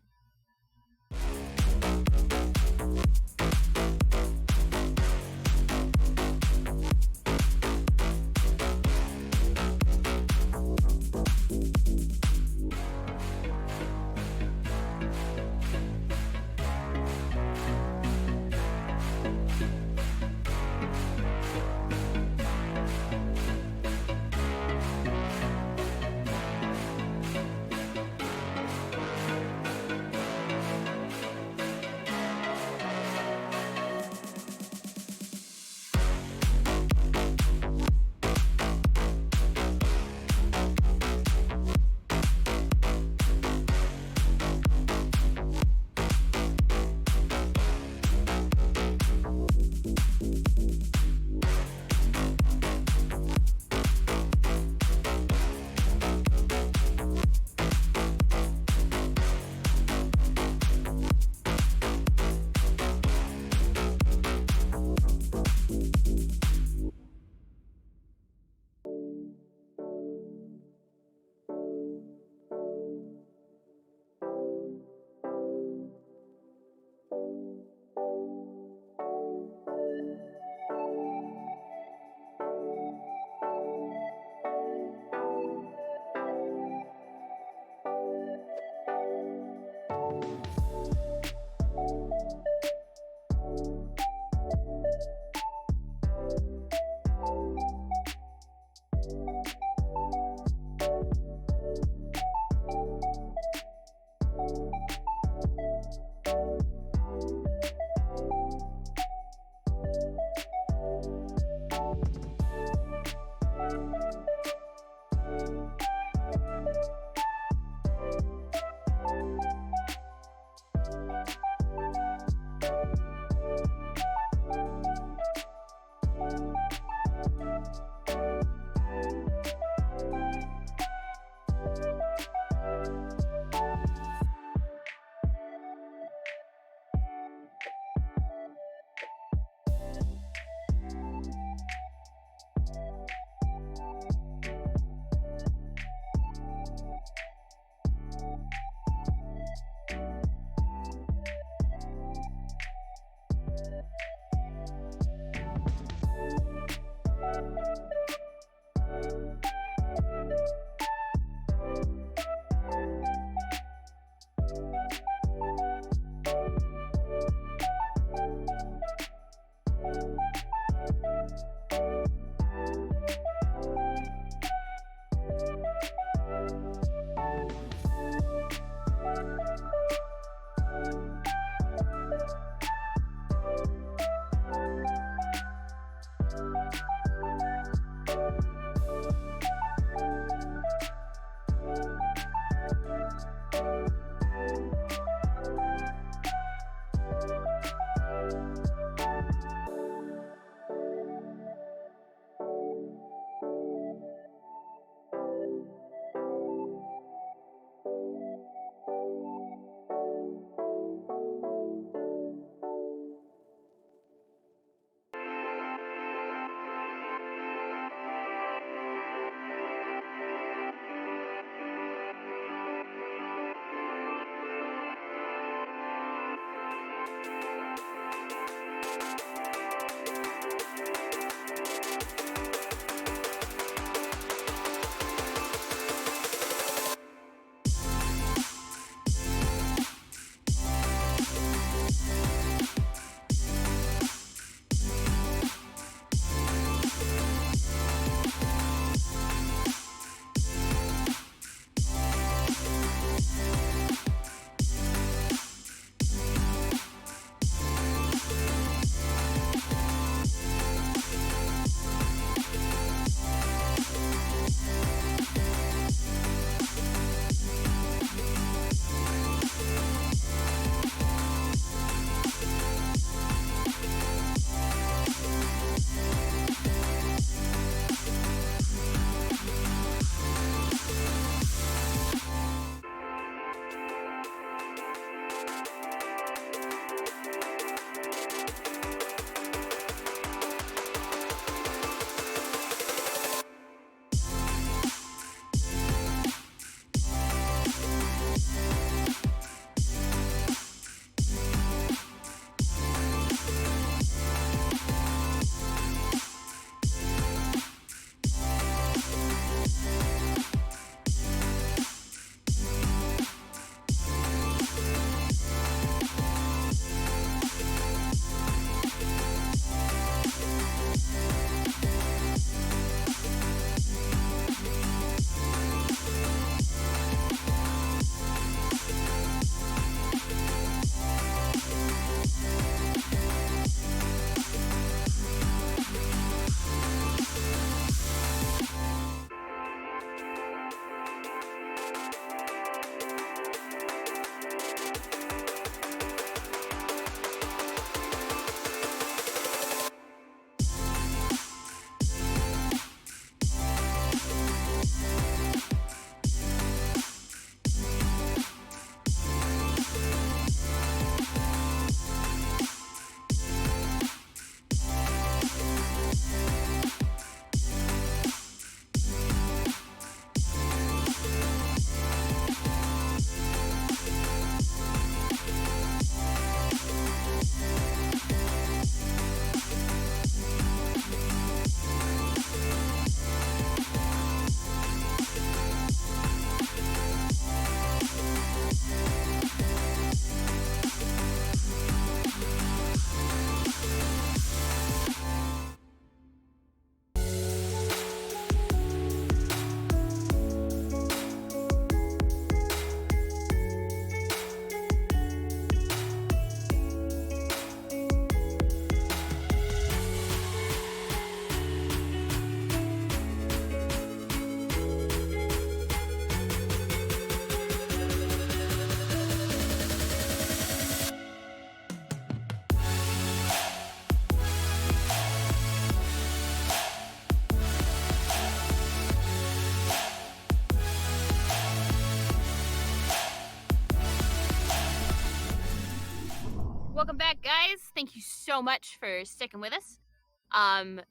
Welcome back, guys. Thank you so much for sticking with us.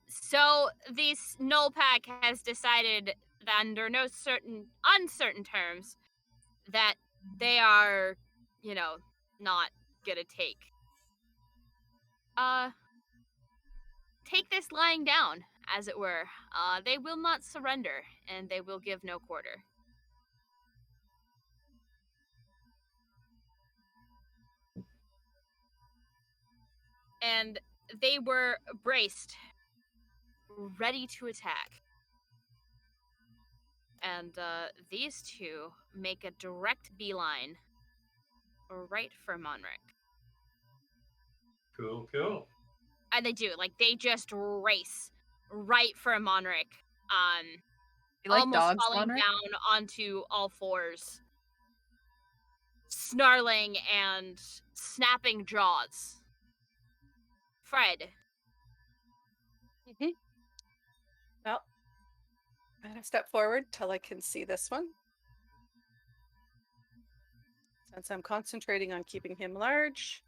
So this Null Pack has decided that under no uncertain terms that they are, not gonna take this lying down, as it were. They will not surrender, and they will give no quarter. And they were braced, ready to attack. And these two make a direct beeline right for Monric. Cool, cool. And they do, they just race right for Monric. You like Almost dogs, falling Monric? down onto all fours, snarling and snapping jaws. Fred. Well, I'm going to step forward till I can see this one. Since I'm concentrating on keeping him large,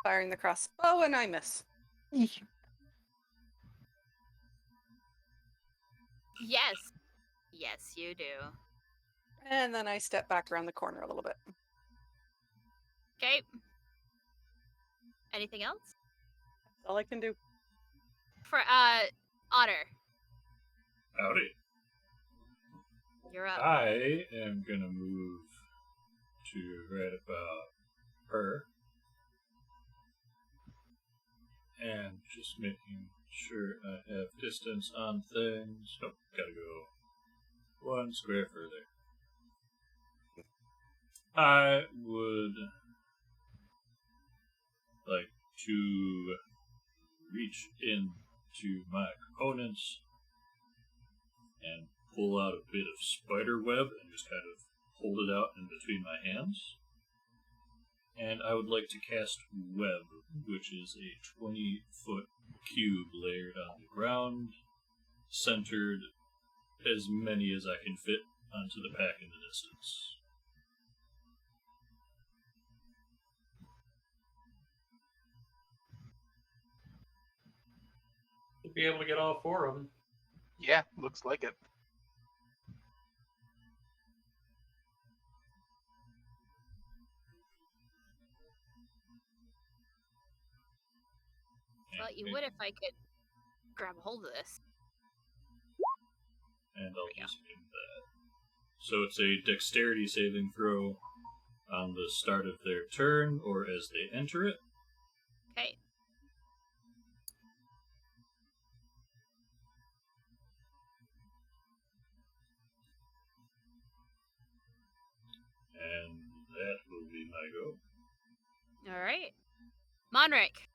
firing the crossbow, and I miss. Yes. Yes, you do. And then I step back around the corner a little bit. Okay. Anything else? That's all I can do. For Otter, Howdy. you're up. I am gonna move to right about her. And just making sure I have distance on things. Oh, gotta go 1 square further. I would like to reach into my components and pull out a bit of spider web and just kind of hold it out in between my hands. And I would like to cast Web, which is a 20-foot cube layered on the ground, centered as many as I can fit onto the pack in the distance. You'll be able to get all 4 of them. Yeah, looks like it. Well, you would if I could grab a hold of this. And I'll just do that. So it's a dexterity saving throw on the start of their turn or as they enter it. Okay. And that will be my go. All right. Monric.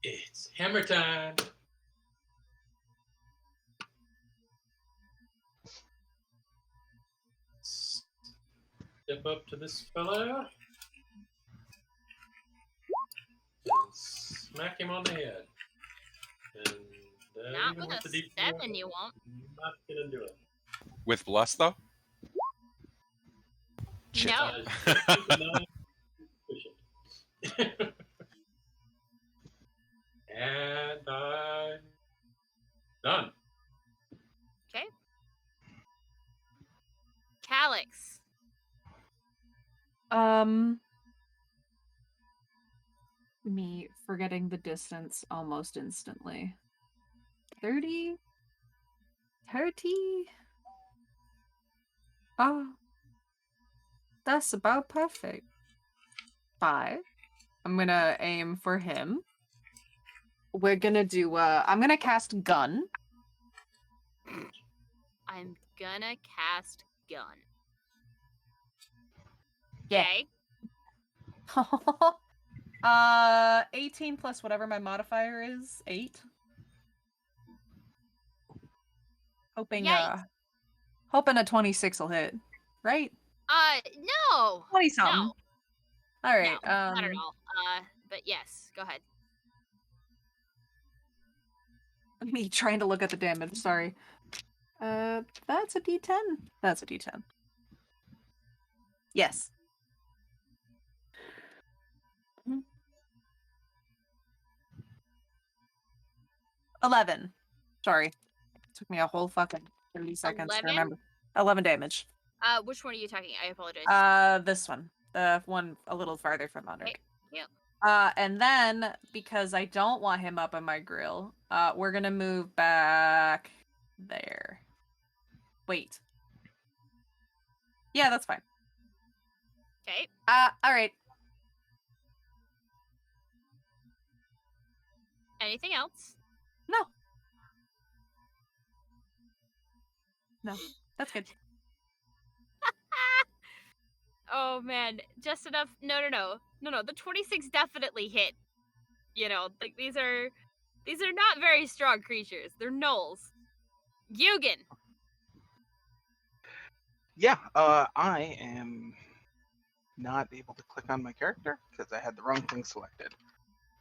It's hammer time. Step up to this fella. And smack him on the head. And Not even with a the deep 7, you won't. not gonna do it. With Bless, though? Shit. No. And I'm done. Okay. Calyx. Me forgetting the distance almost instantly. 30? 30? Oh. That's about perfect. 5. I'm gonna aim for him. We're gonna do, I'm gonna cast Gun. I'm gonna cast Gun. Yeah. Okay. 18 plus whatever my modifier is. 8. Hoping, Yikes. hoping a 26 will hit. Right? No. 20 something. No. Alright, No, not at all. But yes, go ahead. Me trying to look at the damage, sorry. That's a D10. That's a D10. Yes. 11. Sorry. Took me a whole fucking 30 seconds 11? to remember. 11 damage. Which one are you talking? I apologize. This one. The one a little farther from Monarch. Okay, yep. And then, because I don't want him up on my grill, we're gonna move back there. Wait. Yeah, that's fine. Okay. Alright. Anything else? No. No, that's good. Oh man, just enough. No. The 26 definitely hit. You know, like these are not very strong creatures. They're gnolls. Yugen. Yeah, I am not able to click on my character because I had the wrong thing selected.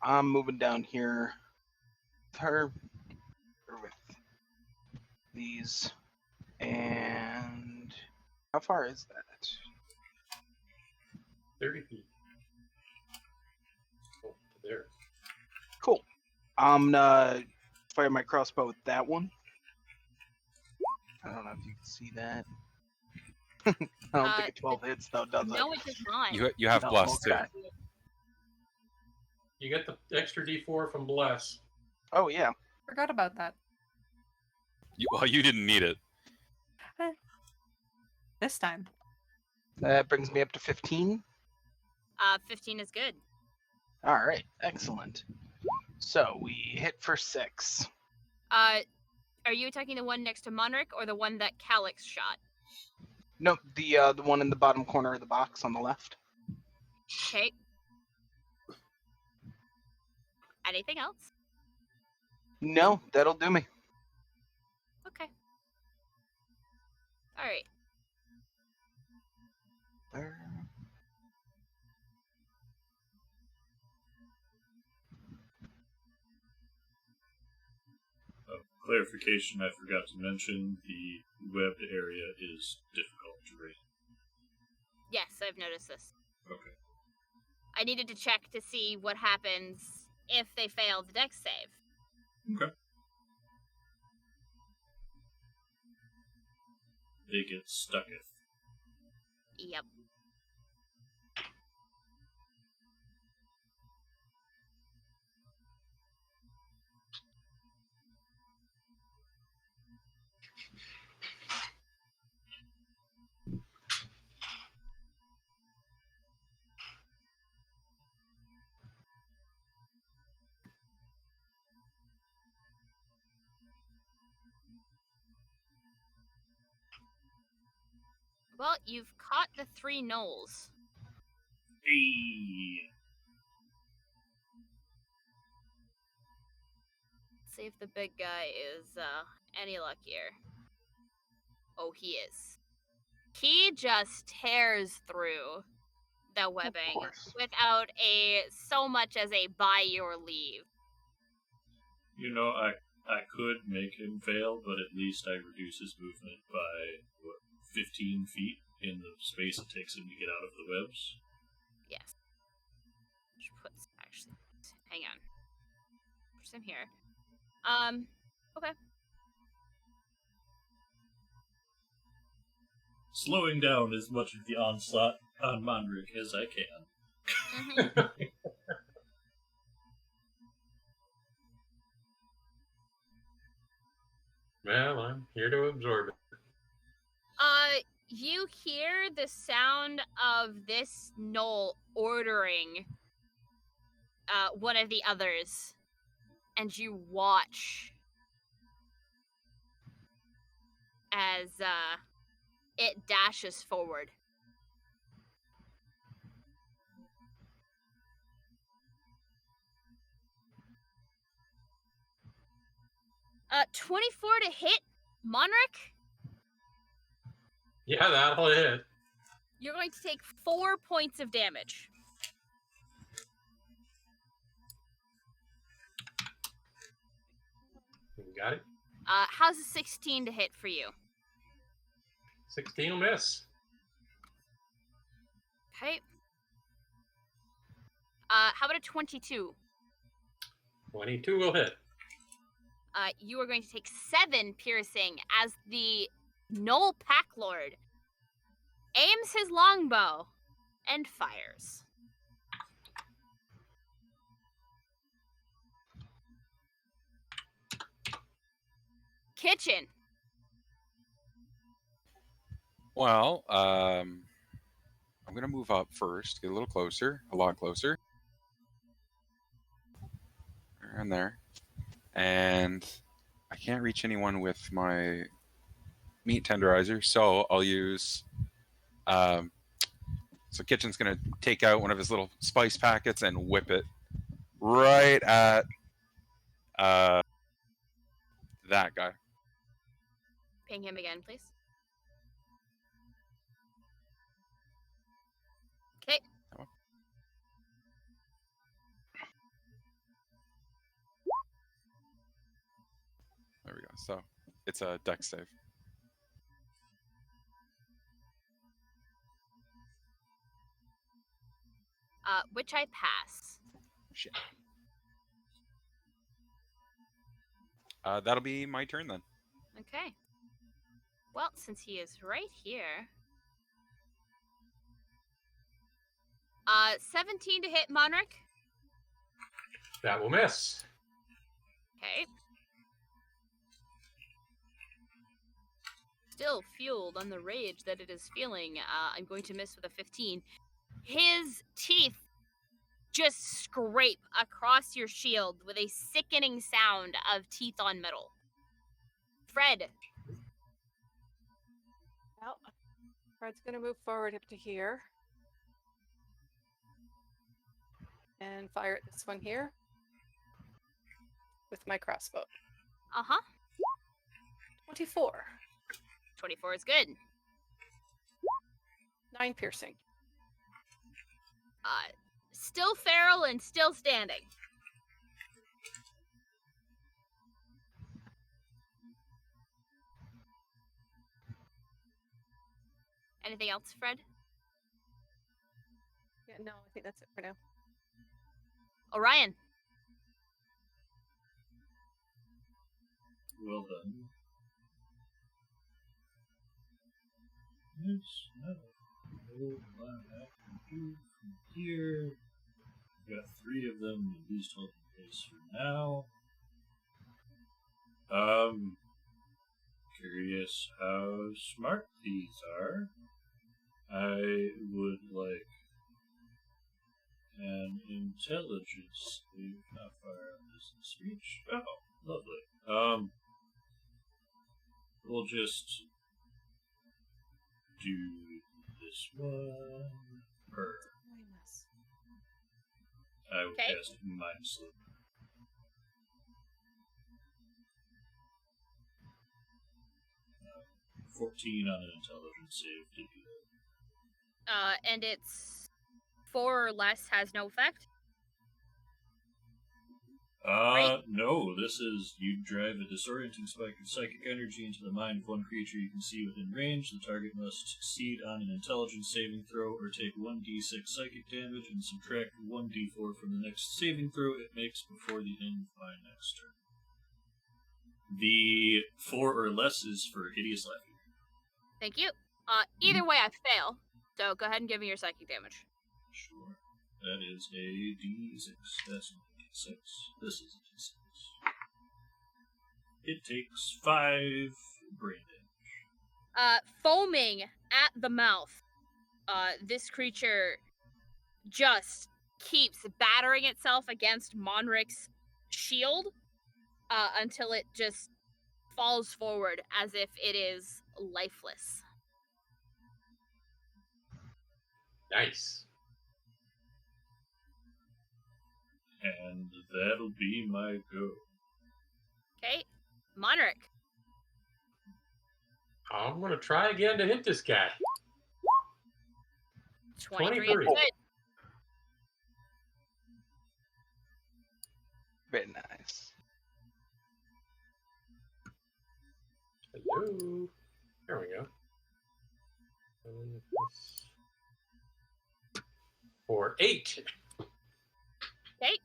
I'm moving down here with her, or with these, and how far is that? 30 feet. Oh, to there. Cool. I'm gonna fire my crossbow with that one. I don't know if you can see that. I don't think a 12 hits though, does it? No, it does not. You have No, plus too. okay. You get the extra D4 from Bless. Oh yeah. Forgot about that. Well, you didn't need it. This time. That brings me up to 15. 15 is good. All right, excellent. So we hit for 6. Are you attacking the one next to Monarch or the one that Calyx shot? Nope, the one in the bottom corner of the box on the left. Okay. Anything else? No, that'll do me. Okay. All right. There. Clarification, I forgot to mention, the webbed area is difficult terrain. Yes, I've noticed this. Okay. I needed to check to see what happens if they fail the dex save. Okay. They get stucketh. Yep. Well, you've caught the 3 gnolls. Hey. See if the big guy is any luckier. Oh, he is. He just tears through the webbing course. without so much as a by your leave. You know, I could make him fail, but at least I reduce his movement by, 15 feet in the space it takes him to get out of the webs? Yes. Actually, hang on. Push him here. Okay. Slowing down as much of the onslaught on Mondrick as I can. Mm-hmm. Well, I'm here to absorb it. You hear the sound of this gnoll ordering one of the others, and you watch as it dashes forward. Uh, 24 to hit Monarch. Yeah, that'll hit. You're going to take 4 points of damage. You got it? How's a 16 to hit for you? 16 will miss. Okay. How about a 22? 22 will hit. you are going to take 7 piercing as the Knoll Pack Lord aims his longbow and fires. Kitchen. Well, I'm gonna move up first, get a little closer, a lot closer, around there, and I can't reach anyone with my meat tenderizer, so I'll use. So Kitchen's gonna take out one of his little spice packets and whip it right at that guy. Ping him again, please. Okay. There we go. So it's a dex save. Which I pass. Shit. That'll be my turn then. Okay. Well, since he is right here. 17 to hit Monarch. That will miss. Okay. Still fueled on the rage that it is feeling, I'm going to miss with a 15. His teeth just scrape across your shield with a sickening sound of teeth on metal. Fred. Well, Fred's going to move forward up to here. And fire at this one here. With my crossbow. Uh-huh. 24. 24 is good. 9 piercing. Still feral and still standing. Anything else, Fred? Yeah, no, I think that's it for now. Orion. Well done. Yes, now what I have to do from here. Got 3 of them at least holding place for now. Curious how smart these are. I would like an intelligence save. How far does this reach? Oh, lovely. We'll just do this one. I will Okay. cast Mind Slip. 14 on an intelligence save to do that. And it's 4 or less has no effect? No, this is you drive a disorienting spike of psychic energy into the mind of one creature you can see within range. The target must succeed on an intelligence saving throw or take 1d6 psychic damage and subtract 1d4 from the next saving throw it makes before the end of my next turn. The 4 or less is for hideous laughter. Thank you. Either way, I fail. So go ahead and give me your psychic damage. Sure. That is a d6. That's not a d6. This is a d6. It takes 5 brain damage. Foaming at the mouth, this creature just keeps battering itself against Monrick's shield until it just falls forward as if it is lifeless. Nice. And that'll be my go. Okay, Monarch. I'm going to try again to hit this guy. 23 is 23. good. Very nice. Hello. There we go. For 8. Okay.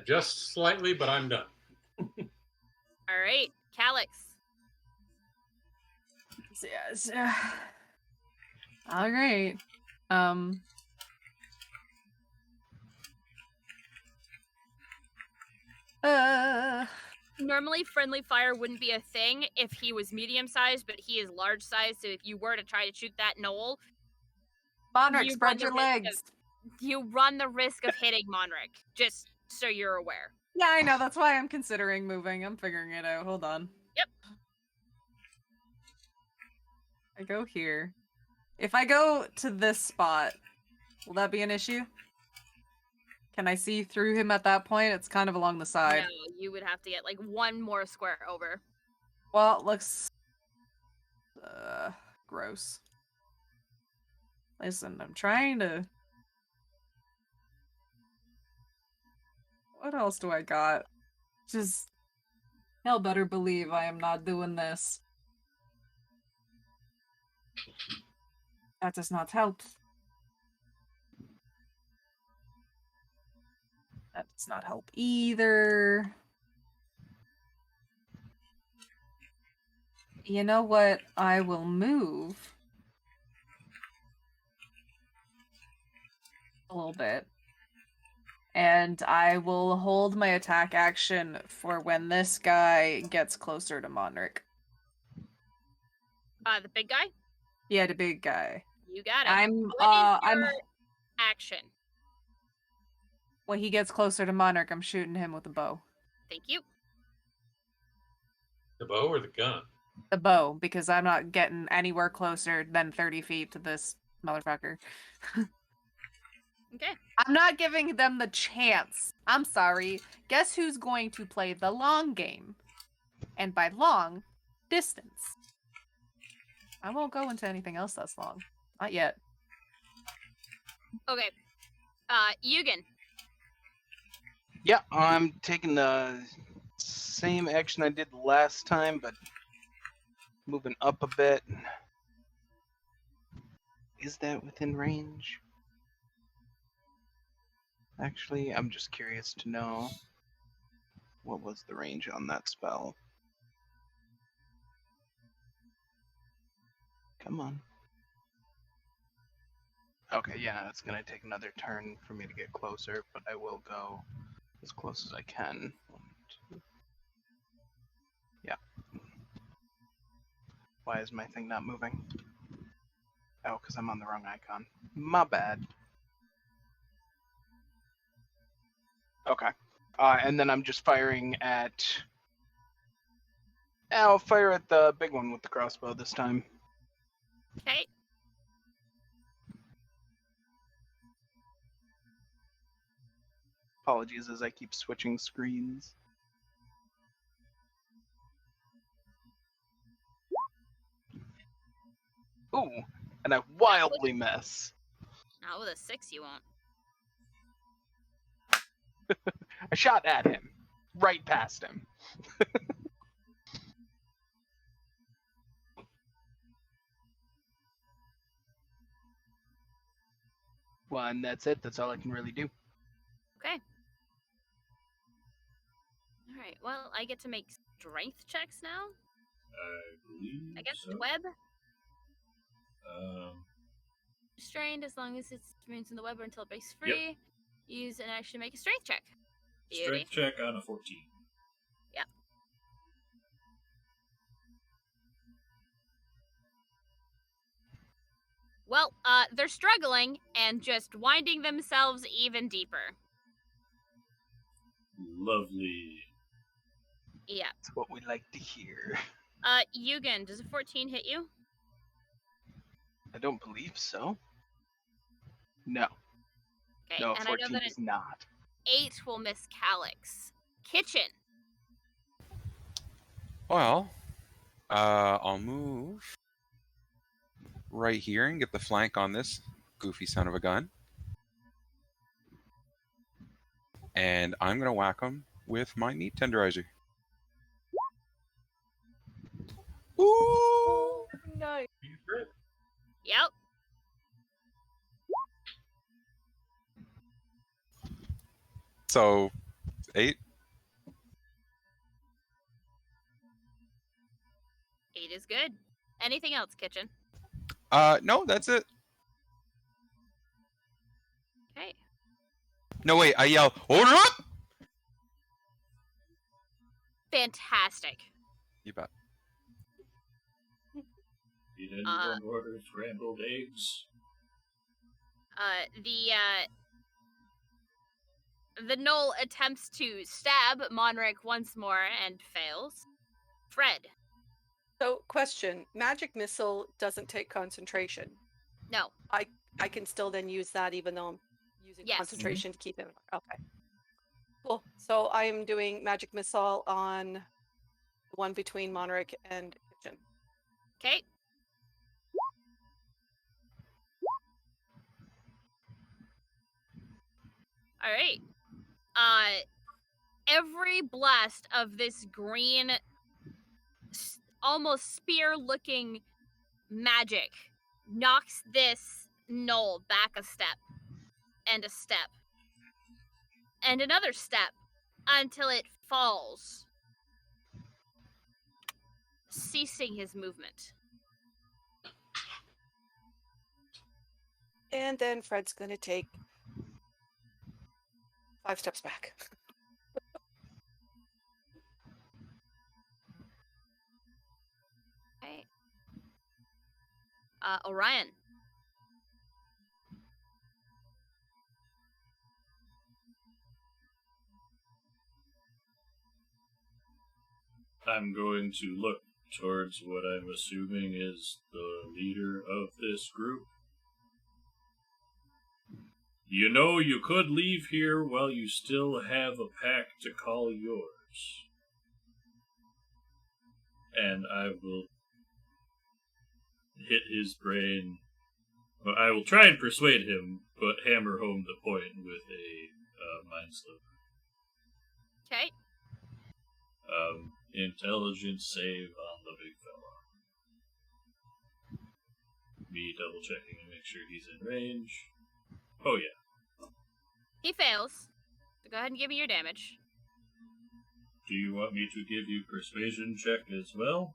just slightly, but I'm done. All right, Calyx. Yes. All right. Normally, friendly fire wouldn't be a thing if he was medium sized, but he is large sized. So if you were to try to shoot that knoll, Monarch, you spread run the your risk of- legs. you run the risk of hitting Monric. Just so you're aware. Yeah, I know. That's why I'm considering moving. I'm figuring it out. Hold on. Yep. I go here. If I go to this spot, will that be an issue? Can I see through him at that point? It's kind of along the side. No, you would have to get like one more square over. Well, it looks gross. Listen, I'm trying to. What else do I got? Just hell better believe I am not doing this. That does not help. That does not help either. You know what? I will move a little bit. And I will hold my attack action for when this guy gets closer to Monric. The big guy. Yeah, the big guy. You got it. I'm What is your action? when he gets closer to Monarch, I'm shooting him with a bow. Thank you. The bow or the gun? The bow, because I'm not getting anywhere closer than 30 feet to this motherfucker. Okay. I'm not giving them the chance. I'm sorry. Guess who's going to play the long game? And by long, distance. I won't go into anything else that's long. Not yet. Okay. Eugen. Yeah, I'm taking the same action I did last time, but moving up a bit. Is that within range? Actually, I'm just curious to know what was the range on that spell. Come on. Okay, yeah, it's gonna take another turn for me to get closer, but I will go as close as I can. 1, 2. Yeah. Why is my thing not moving? Oh, because I'm on the wrong icon. My bad. Okay. And then I'm just firing at... I'll fire at the big one with the crossbow this time. Okay. Apologies as I keep switching screens. Ooh, and I wildly miss. Not with a 6, you won't. I shot at him. Right past him. Well, and that's it. That's all I can really do. Okay. All right. Well, I get to make strength checks now. I believe Against so. web. Um, Restrained as long as it remains in the web or until it breaks free. Use an action to make a strength check. Beauty. strength check on a 14. Well, they're struggling and just winding themselves even deeper. Lovely. Yeah. That's what we like to hear. Eugen, does a 14 hit you? I don't believe so. No. Okay, No, and 14 I know that is not. 8 will miss Calyx. Kitchen. Well, I'll move right here and get the flank on this goofy son of a gun. And I'm going to whack him with my meat tenderizer. Ooh! Nice. Yep. So 8. 8 is good. Anything else, Kitchen? No, that's it. Okay. No, wait, I yell, order up! Fantastic. You bet. Did anyone order scrambled eggs? The Knoll attempts to stab Monric once more and fails. Fred. So, question: magic missile doesn't take concentration. No. I can still then use that even though I'm using Yes. concentration to keep him. Okay. Cool. So I am doing magic missile on the one between Monric and Kitchen. Okay. All right. Every blast of this green, almost spear-looking magic knocks this Knoll back a step, and a step, and another step, until it falls, ceasing his movement. And then Fred's going to take 5 steps back. Okay. Orion. I'm going to look towards what I'm assuming is the leader of this group. You know, you could leave here while you still have a pack to call yours. And I will hit his brain. Well, I will try and persuade him, but hammer home the point with a mind slip. Okay. Intelligence save on the big fella. Me double checking to make sure he's in range. Oh yeah. He fails. So go ahead and give me your damage. Do you want me to give you persuasion check as well?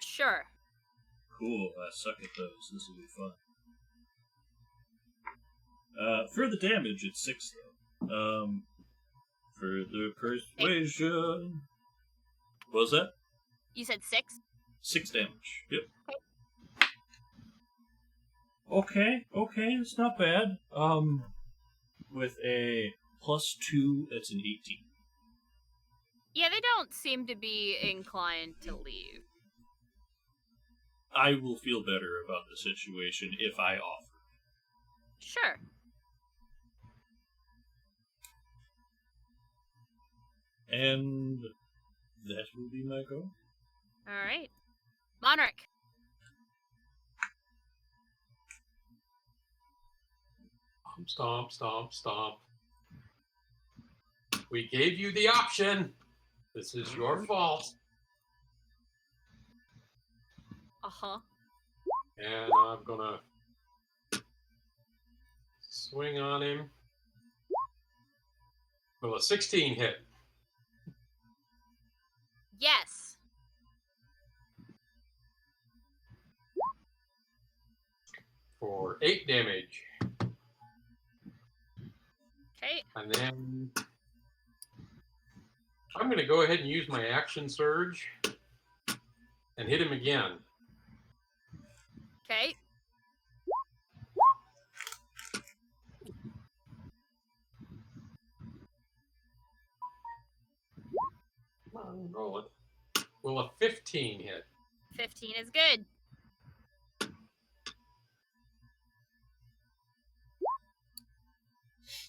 Sure. Cool, I suck at those. This will be fun. For the damage, it's 6 though. For the persuasion. What was that? You said 6? 6 damage. Yep. Okay, it's not bad. With a +2, that's an 18. Yeah, they don't seem to be inclined to leave. I will feel better about the situation if I offer. Sure. And that will be my go. Alright. Monarch. Stomp, stomp, stomp. We gave you the option. This is your fault. Uh-huh. And I'm gonna swing on him. Will a 16 hit? Yes. For 8 damage. Okay. And then I'm going to go ahead and use my action surge and hit him again. Okay. Come on, roll it. Will a 15 hit? 15 is good.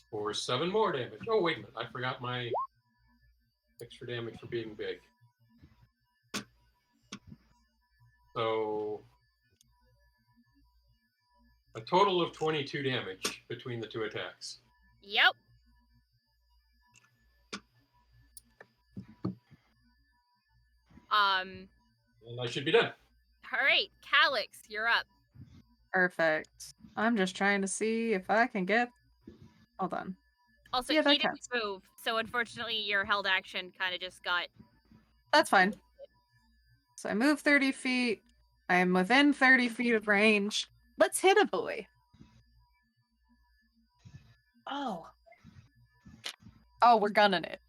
For 7 more damage. Oh, wait a minute. I forgot my extra damage for being big. So, a total of 22 damage between the 2 attacks. Yep. And I should be done. Alright, Calix, you're up. Perfect. I'm just trying to see if I can get. Hold on. Also, Yeah, that he didn't counts. move, so unfortunately, your held action kind of just got. That's fine. So I move 30 feet. I am within 30 feet of range. Let's hit a boy. Oh. Oh, we're gunning it.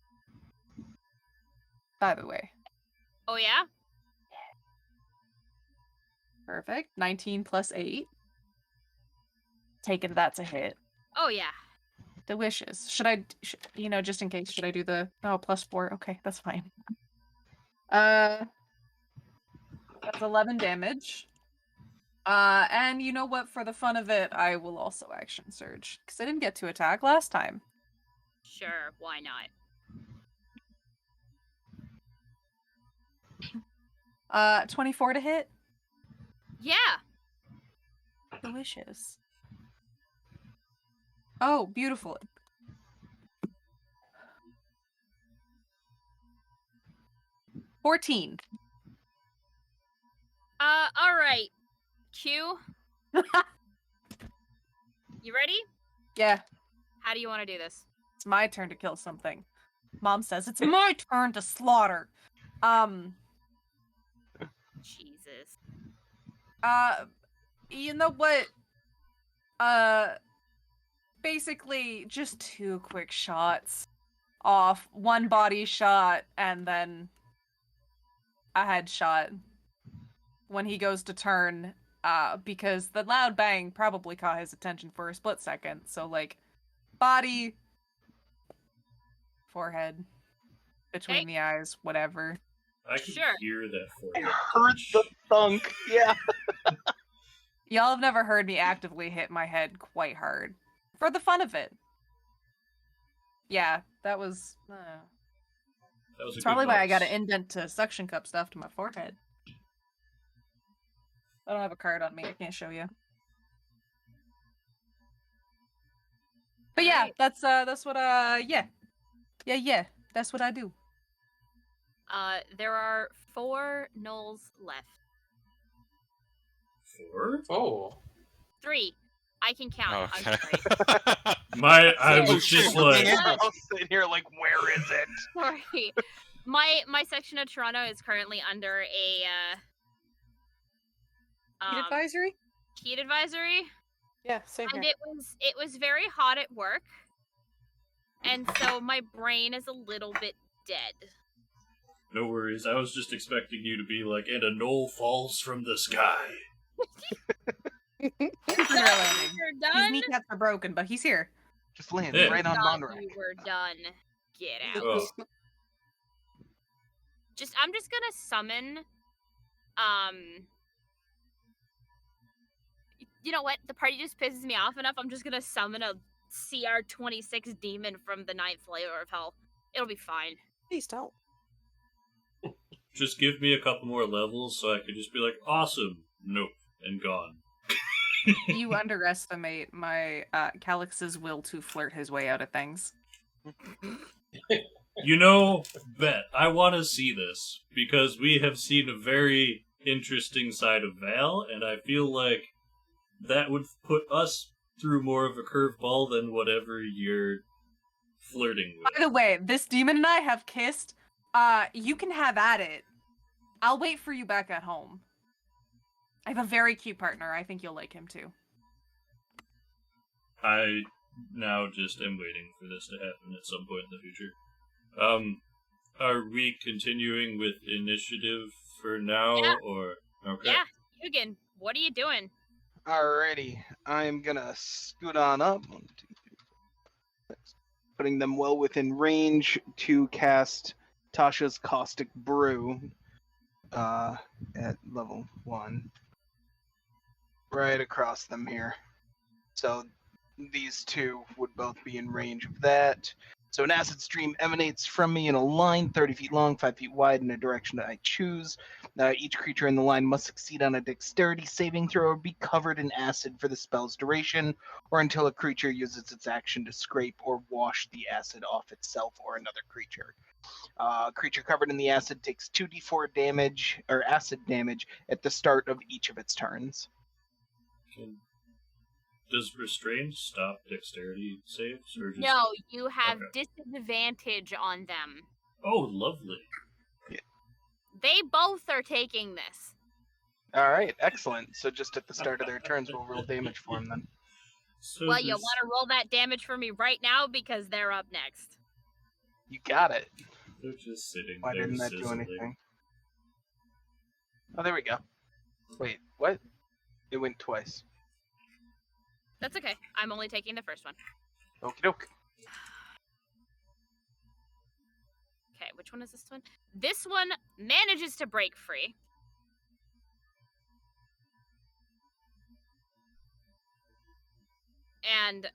By the way. Oh yeah. Perfect. 19 plus 8. Take it that's a hit. Oh yeah. Delicious. Should I, just in case, should I do the, plus 4? Okay, that's fine. That's 11 damage. And you know what? For the fun of it, I will also action surge. Because I didn't get to attack last time. Sure. Why not? 24 to hit. Yeah. Delicious. Oh, beautiful. $14. All right. Q. You ready? Yeah, How do you want to do this? it's my turn to kill something. Mom says it's my turn to slaughter. Jesus. You know what? Basically just 2 quick shots off, 1 body shot, and then a headshot when he goes to turn, because the loud bang probably caught his attention for a split second. So, like, body, forehead, between the eyes, whatever. I can Sure. hear that I forehead heard punch. the thunk. Yeah. Y'all have never heard me actively hit my head quite hard. For the fun of it. Yeah, that was... That was a That's good probably why I got an box. indent to suction cup stuff to my forehead. I don't have a card on me. I can't show you. But yeah, Alright. that's what yeah. That's what I do. There are 4 gnolls left. 4? Oh, 3. I can count. I'm Okay. sorry. I So- was just so- like, I'll sit here like, where is it? Sorry. My section of Toronto is currently under a Advisory? heat advisory, Yeah, same and here. it was very hot at work, and so my brain is a little bit dead. no worries. I was just expecting you to be like, and a knoll falls from the sky. Landing. You're His done. kneecaps are broken, but he's here. Just land Yeah. right on Thought Monrek. you were done. Get out. Oh, I'm just gonna summon. You know what? The party just pisses me off enough. I'm just gonna summon a CR-26 demon from the 9th layer of hell. It'll be fine. Please don't. just give me a couple more levels so I could just be like, awesome. Nope. And gone. You underestimate my Calix's will to flirt his way out of things. You know, Bet, I want to see this because we have seen a very interesting side of Val, and I feel like that would put us through more of a curveball than whatever you're flirting with. By the way, this demon and I have kissed. You can have at it. I'll wait for you back at home. I have a very cute partner. I think you'll like him too. I now just am waiting for this to happen at some point in the future. Are we continuing with initiative for now, Yeah. or okay? Yeah, Hugin, what are you doing? Alrighty, I'm gonna scoot on up. 1, 2, 3, 4, 6. Putting them well within range to cast Tasha's Caustic Brew at level 1. Right across them here. So these two would both be in range of that. So an acid stream emanates from me in a line 30 feet long, 5 feet wide in a direction that I choose. Each creature in the line must succeed on a dexterity saving throw or be covered in acid for the spell's duration, or until a creature uses its action to scrape or wash the acid off itself or another creature. A creature covered in the acid takes 2d4 damage, or acid damage, at the start of each of its turns. Does restrained stop dexterity saves, or just No, you have Okay. disadvantage on them. Oh, lovely. They both are taking this. All right, excellent. So just at the start of their turns, we'll roll damage for them then. So Well, you want to roll that damage for me right now because they're up next. You got it. They're just sitting Why there didn't that do sizzling. anything? Oh, there we go. Wait, what? It went twice. That's okay. I'm only taking the first one. Okie doke. Okay, which one is this one? This one manages to break free. And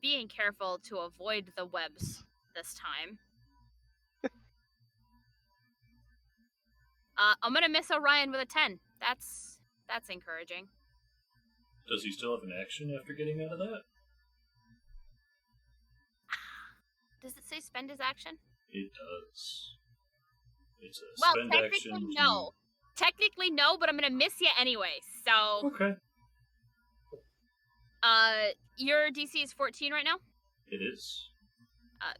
being careful to avoid the webs this time. I'm gonna miss Orion with a 10. That's encouraging. Does he still have an action after getting out of that? Does it say spend his action? It does. It's a Well, spend technically action. no. Technically no, but I'm gonna miss you anyway. So, Okay. your DC is 14 right now. It is.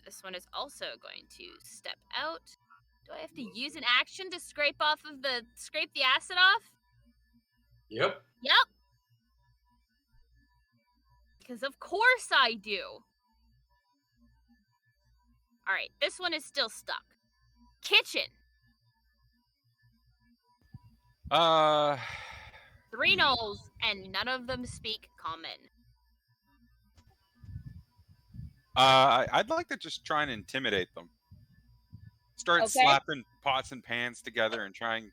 This one is also going to step out. Do I have to use an action to scrape the acid off? Yep. Yep. Because of course I do. Alright, this one is still stuck. Kitchen. 3 gnolls, and none of them speak common. I'd like to just try and intimidate them. Start Okay. slapping pots and pans together and try and,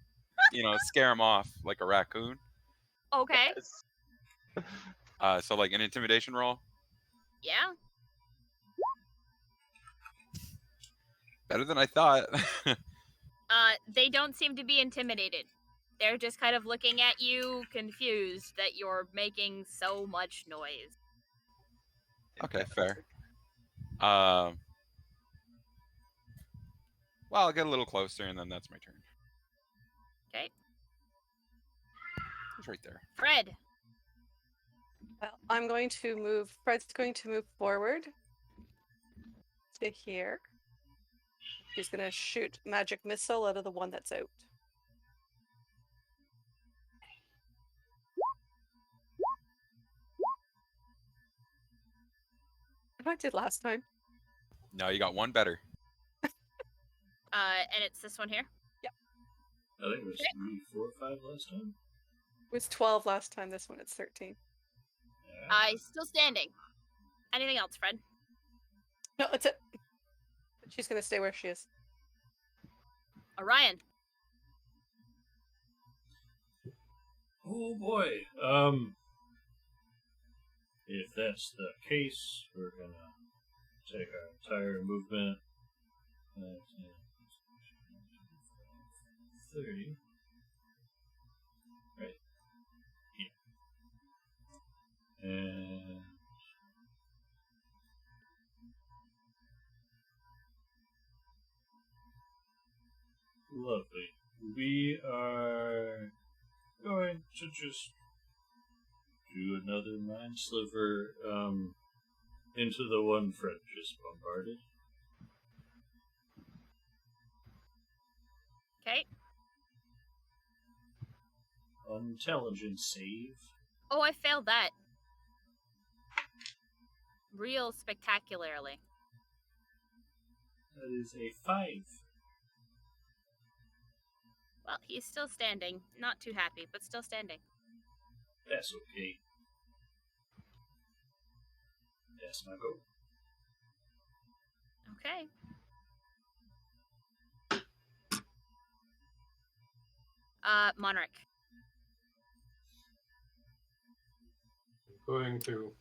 scare them off like a raccoon. Okay. So like an intimidation roll. Yeah. Better than I thought. They don't seem to be intimidated. They're just kind of looking at you, confused that you're making so much noise. Okay, fair. Well, I'll get a little closer, and then that's my turn. Okay. It's right there. Fred. Well, I'm going to move. Fred's going to move forward to here. He's going to shoot magic missile out of the one that's out. What I did last time. No, you got one better. And it's this one here. I think it was 3, 4, 5 last time. It was 12 last time. This one it's 13. Yeah. Still standing. Anything else, Fred? No, that's it. She's going to stay where she is. Orion. Oh boy. If that's the case, we're gonna take our entire movement. 30. Right. Yeah. And lovely. We are going to just do another mind sliver into the one Fred just bombarded. Okay. Intelligence save. Oh, I failed that. Real spectacularly. That is a 5. Well, he's still standing. Not too happy, but still standing. That's okay. That's my go. Okay. Monarch. Going to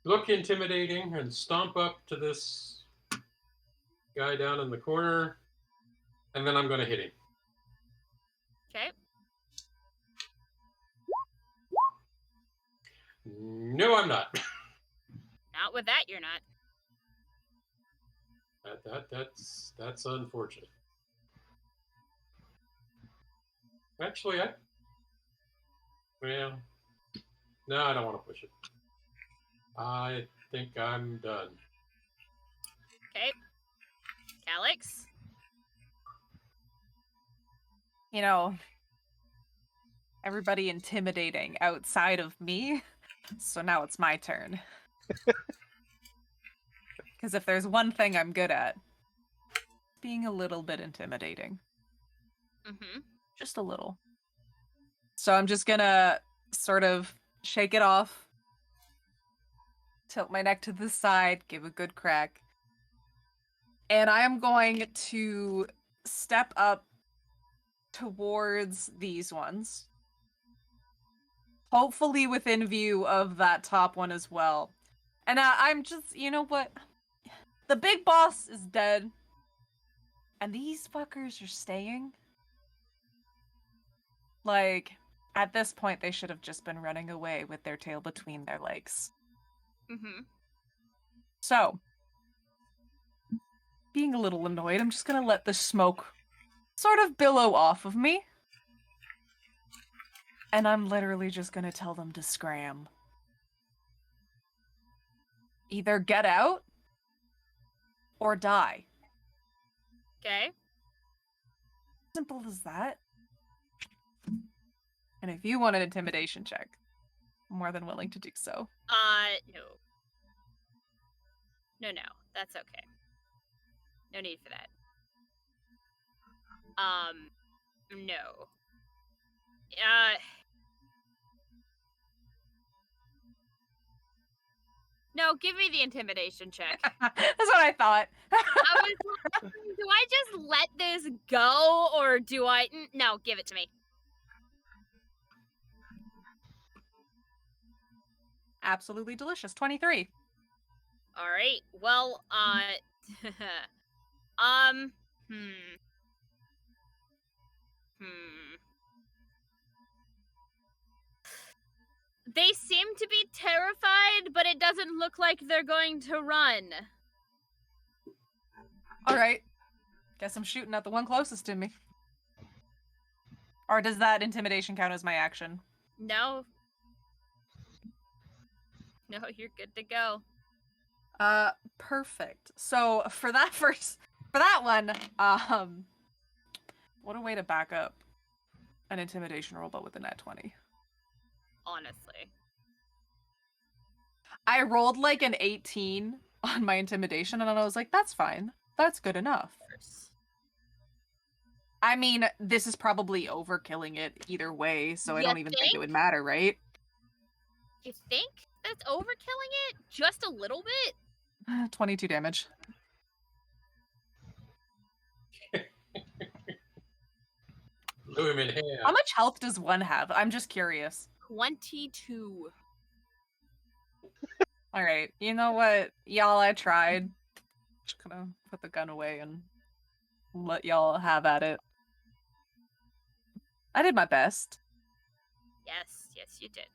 look intimidating and stomp up to this guy down in the corner, and then I'm going to hit him. Okay. No, I'm not. Not with that, you're not. That's unfortunate. Actually, no, I don't want to push it. I think I'm done. Okay. Calix? You know, everybody intimidating outside of me. So now it's my turn. Because if there's one thing I'm good at, being a little bit intimidating. Mm-hmm. Just a little. So I'm just gonna sort of shake it off, tilt my neck to the side, give a good crack. And I am going to step up towards these ones. Hopefully within view of that top one as well. And I'm just, you know what? The big boss is dead. And these fuckers are staying. Like, at this point, they should have just been running away with their tail between their legs. Mm-hmm. So, being a little annoyed, I'm just gonna let the smoke sort of billow off of me. And I'm literally just gonna tell them to scram. Either get out or die. Okay. Simple as that. And if you want an intimidation check, I'm more than willing to do so. No. No. That's okay. No need for that. No. No, give me the intimidation check. That's what I thought. I was like, do I just let this go, or do I... No, give it to me. Absolutely delicious. 23. Alright, well, They seem to be terrified, but it doesn't look like they're going to run. Alright. Guess I'm shooting at the one closest to me. Or does that intimidation count as my action? No. No, you're good to go. Perfect. So for that one, what a way to back up an intimidation roll, but with a nat 20. Honestly. I rolled like an 18 on my intimidation, and I was like, that's fine. That's good enough. I mean, this is probably overkilling it either way, so I You don't even think it think? would matter, right? You think that's overkilling it? Just a little bit? 22 damage. Blew him in half. How much health does one have? I'm just curious. 22. Alright, you know what? Y'all, I tried. Just gonna put the gun away and let y'all have at it. I did my best. Yes, you did.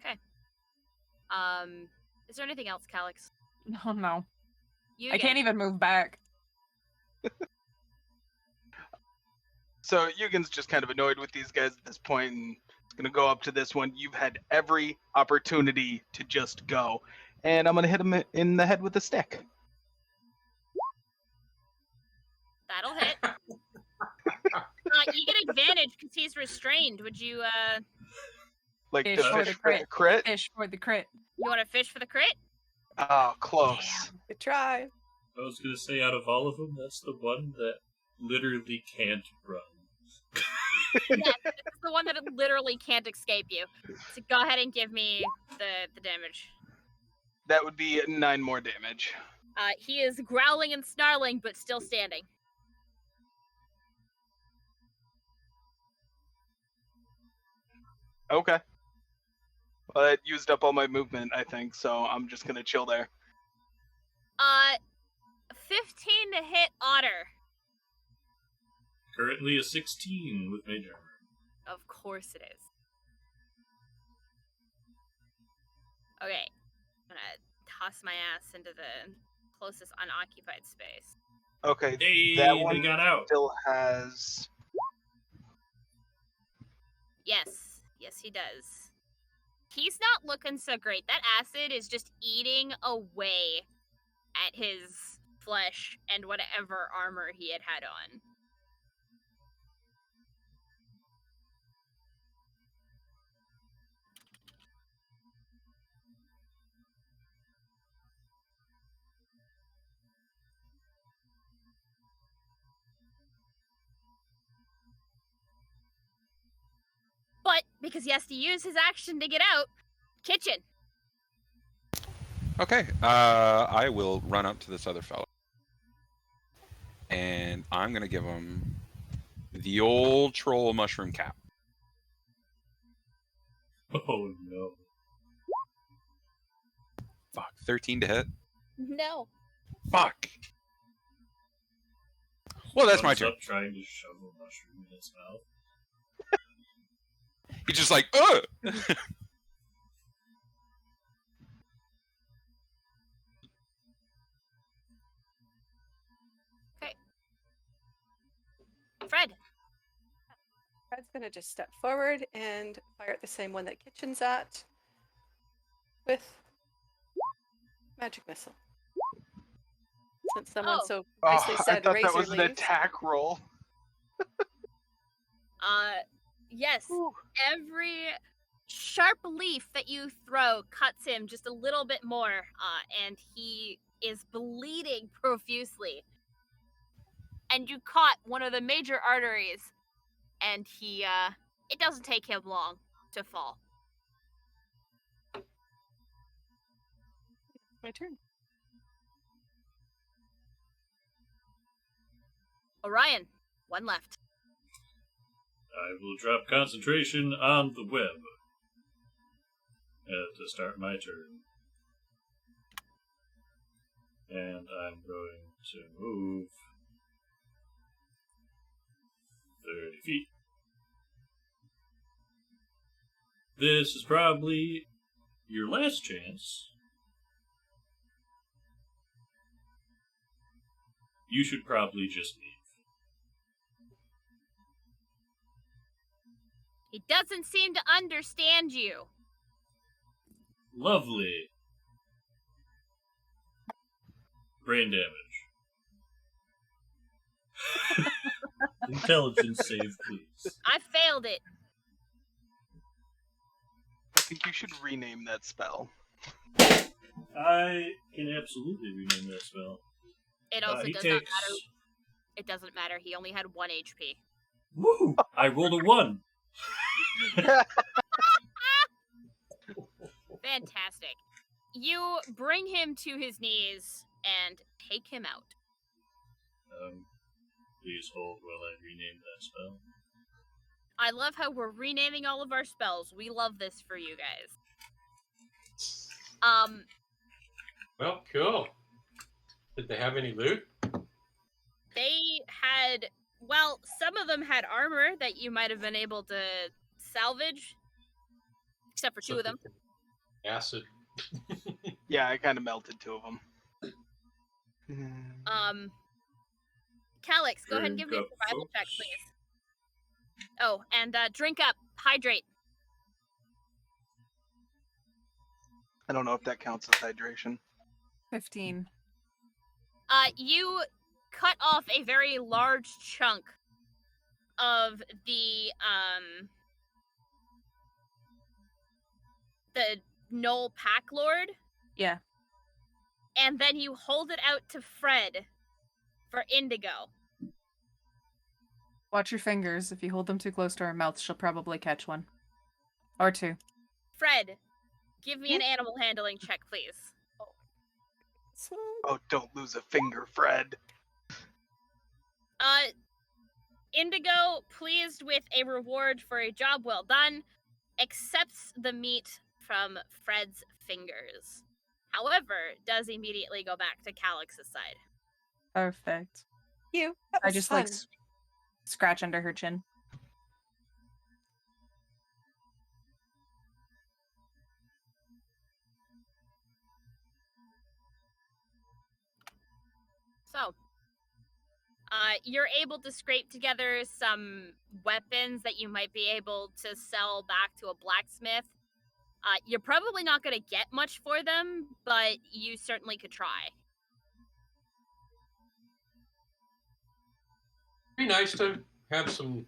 Okay. Is there anything else, Calix? Oh no. You I can't even move back. So Yugen's just kind of annoyed with these guys at this point, and it's gonna go up to this one. You've had every opportunity to just go, and I'm gonna hit him in the head with a stick. That'll hit. You get advantage because he's restrained. Would you, Like Fish the for fish the for the crit. crit. Fish for the crit. you want to fish for the crit? Oh, close. Good try. I was gonna say, out of all of them, that's the one that literally can't run. Yes, this is the one that literally can't escape you. So go ahead and give me the damage. That would be 9 more damage. He is growling and snarling, but still standing. Okay. Well, that used up all my movement, I think, so I'm just gonna chill there. 15 to hit Otter. Currently a 16 with Mage Armor. Of course it is. Okay. I'm gonna toss my ass into the closest unoccupied space. Okay, Hey, that they one got out. still has. Yes, he does. He's not looking so great. That acid is just eating away at his flesh and whatever armor he had on. But because he has to use his action to get out, kitchen. Okay, I will run up to this other fellow. And I'm going to give him the old troll mushroom cap. Oh no. Fuck, 13 to hit? No. Fuck. Well, that's my Runs turn. up trying to shove a mushroom in his mouth. He's just like, ugh! Fred. Fred's gonna just step forward and fire at the same one that Kitchen's at with magic missile. Since someone Oh. so Oh, nicely I said thought razor that was an leaves. attack roll. Yes. Whew. Every sharp leaf that you throw cuts him just a little bit more, and he is bleeding profusely. And you caught one of the major arteries, and he, it doesn't take him long to fall. My turn. Orion, one left. I will drop concentration on the web to start my turn. And I'm going to move 30 feet. This is probably your last chance. You should probably just leave. He doesn't seem to understand you. Lovely. Brain damage. Intelligence save, please. I failed it. I think you should rename that spell. I can absolutely rename that spell. It also He does takes... not matter. It doesn't matter. He only had 1 HP. Woo! I rolled a 1. Fantastic. You bring him to his knees and take him out. Please hold while I rename that spell. I love how we're renaming all of our spells. We love this for you guys. Well, cool. Did they have any loot? They had, well, some of them had armor that you might have been able to salvage. Except for 2 of them. Acid. Yeah, I kind of melted 2 of them. Calyx, go ahead and give me a Drink up, survival check, folks. please. Oh, and drink up. Hydrate. I don't know if that counts as hydration. 15. You cut off a very large chunk of the Knoll Pack Lord, Yeah. and then you hold it out to Fred for Indigo. Watch your fingers. If you hold them too close to her mouth, she'll probably catch one. Or 2. Fred, give me an animal handling check, please. Oh, don't lose a finger, Fred. Indigo, pleased with a reward for a job well done, accepts the meat from Fred's fingers. However, does immediately go back to Calyx's side. Perfect. You. That I was just fun. like scratch under her chin. So, you're able to scrape together some weapons that you might be able to sell back to a blacksmith. You're probably not going to get much for them, but you certainly could try. Be nice to have some,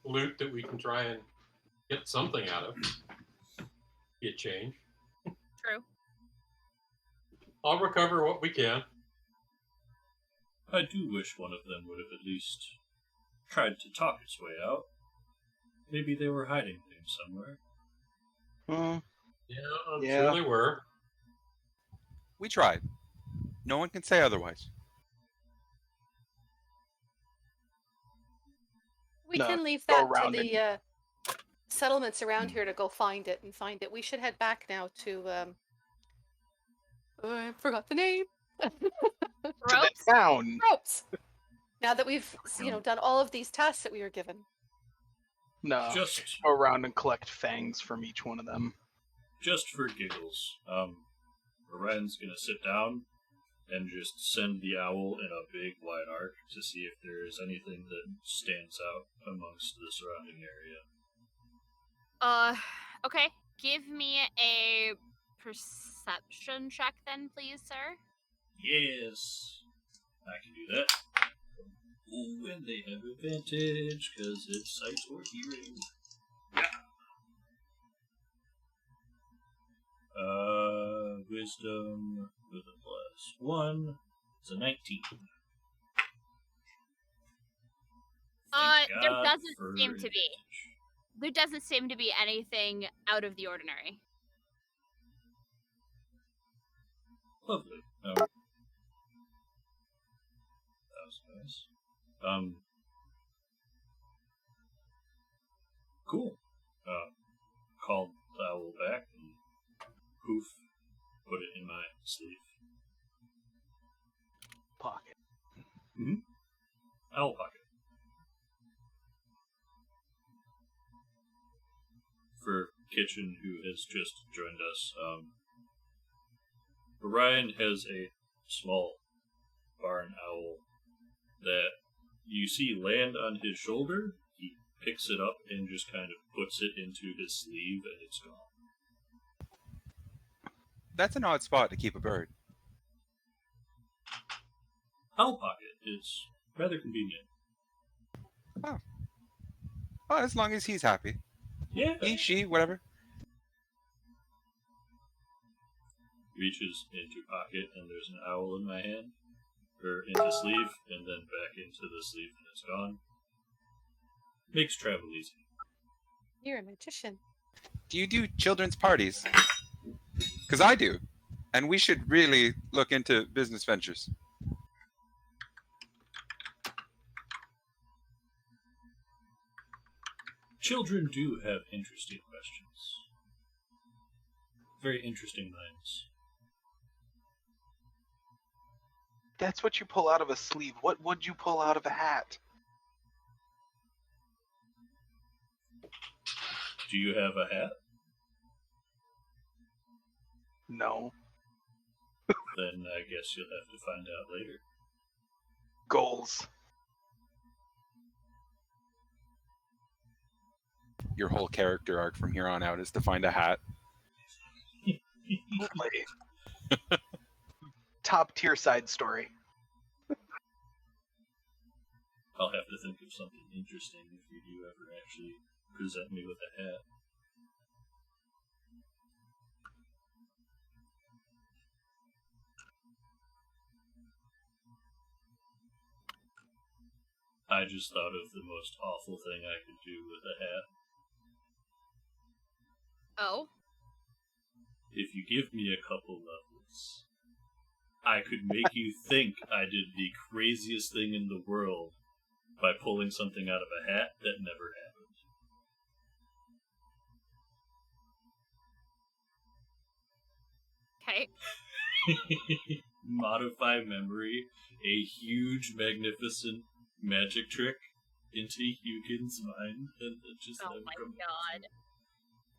loot that we can try and get something out of. Get change. True. I'll recover what we can. I do wish one of them would have at least tried to talk its way out. Maybe they were hiding things somewhere. Yeah, I'm sure they were. We tried. No one can say otherwise. We No, can leave go that to around the settlements around here to go find it and find it. We should head back now to I forgot the name. Ropes? Down. Ropes. Now that we've done all of these tasks that we were given. No. Just Go around and collect fangs from each one of them. just for giggles, Orion's gonna sit down and just send the owl in a big wide arc to see if there is anything that stands out amongst the surrounding area. Okay. Give me a perception check then, please, sir. Yes, I can do that. Ooh, and they have advantage because it's sight or hearing. Wisdom with a +1 is a 19. There doesn't seem to be. There doesn't seem to be anything out of the ordinary. Lovely. That was nice. Cool. Called the owl back and poof, put it in my sleeve. Pocket. Owl pocket. For Kitchen, who has just joined us, Orion has a small barn owl that you see land on his shoulder. He picks it up and just kind of puts it into his sleeve, and it's gone. That's an odd spot to keep a bird. Owl pocket is rather convenient. Well, as long as he's happy. Yeah. He, she, whatever. Reaches into pocket, and there's an owl in my hand. Or into sleeve, and then back into the sleeve, and it's gone. Makes travel easy. You're a magician. Do you do children's parties? Because I do. And we should really look into business ventures. Children do have interesting questions. Very interesting minds. That's what you pull out of a sleeve. What would you pull out of a hat? Do you have a hat? No. Then I guess you'll have to find out later. Goals. Your whole character arc from here on out is to find a hat. Top tier side story. I'll have to think of something interesting if you do ever actually present me with a hat. I just thought of the most awful thing I could do with a hat. Oh? If you give me a couple levels, I could make you think I did the craziest thing in the world by pulling something out of a hat that never Okay. happened. Modify memory, a huge, magnificent magic trick into Hugin's mind, and just Oh have my come- god.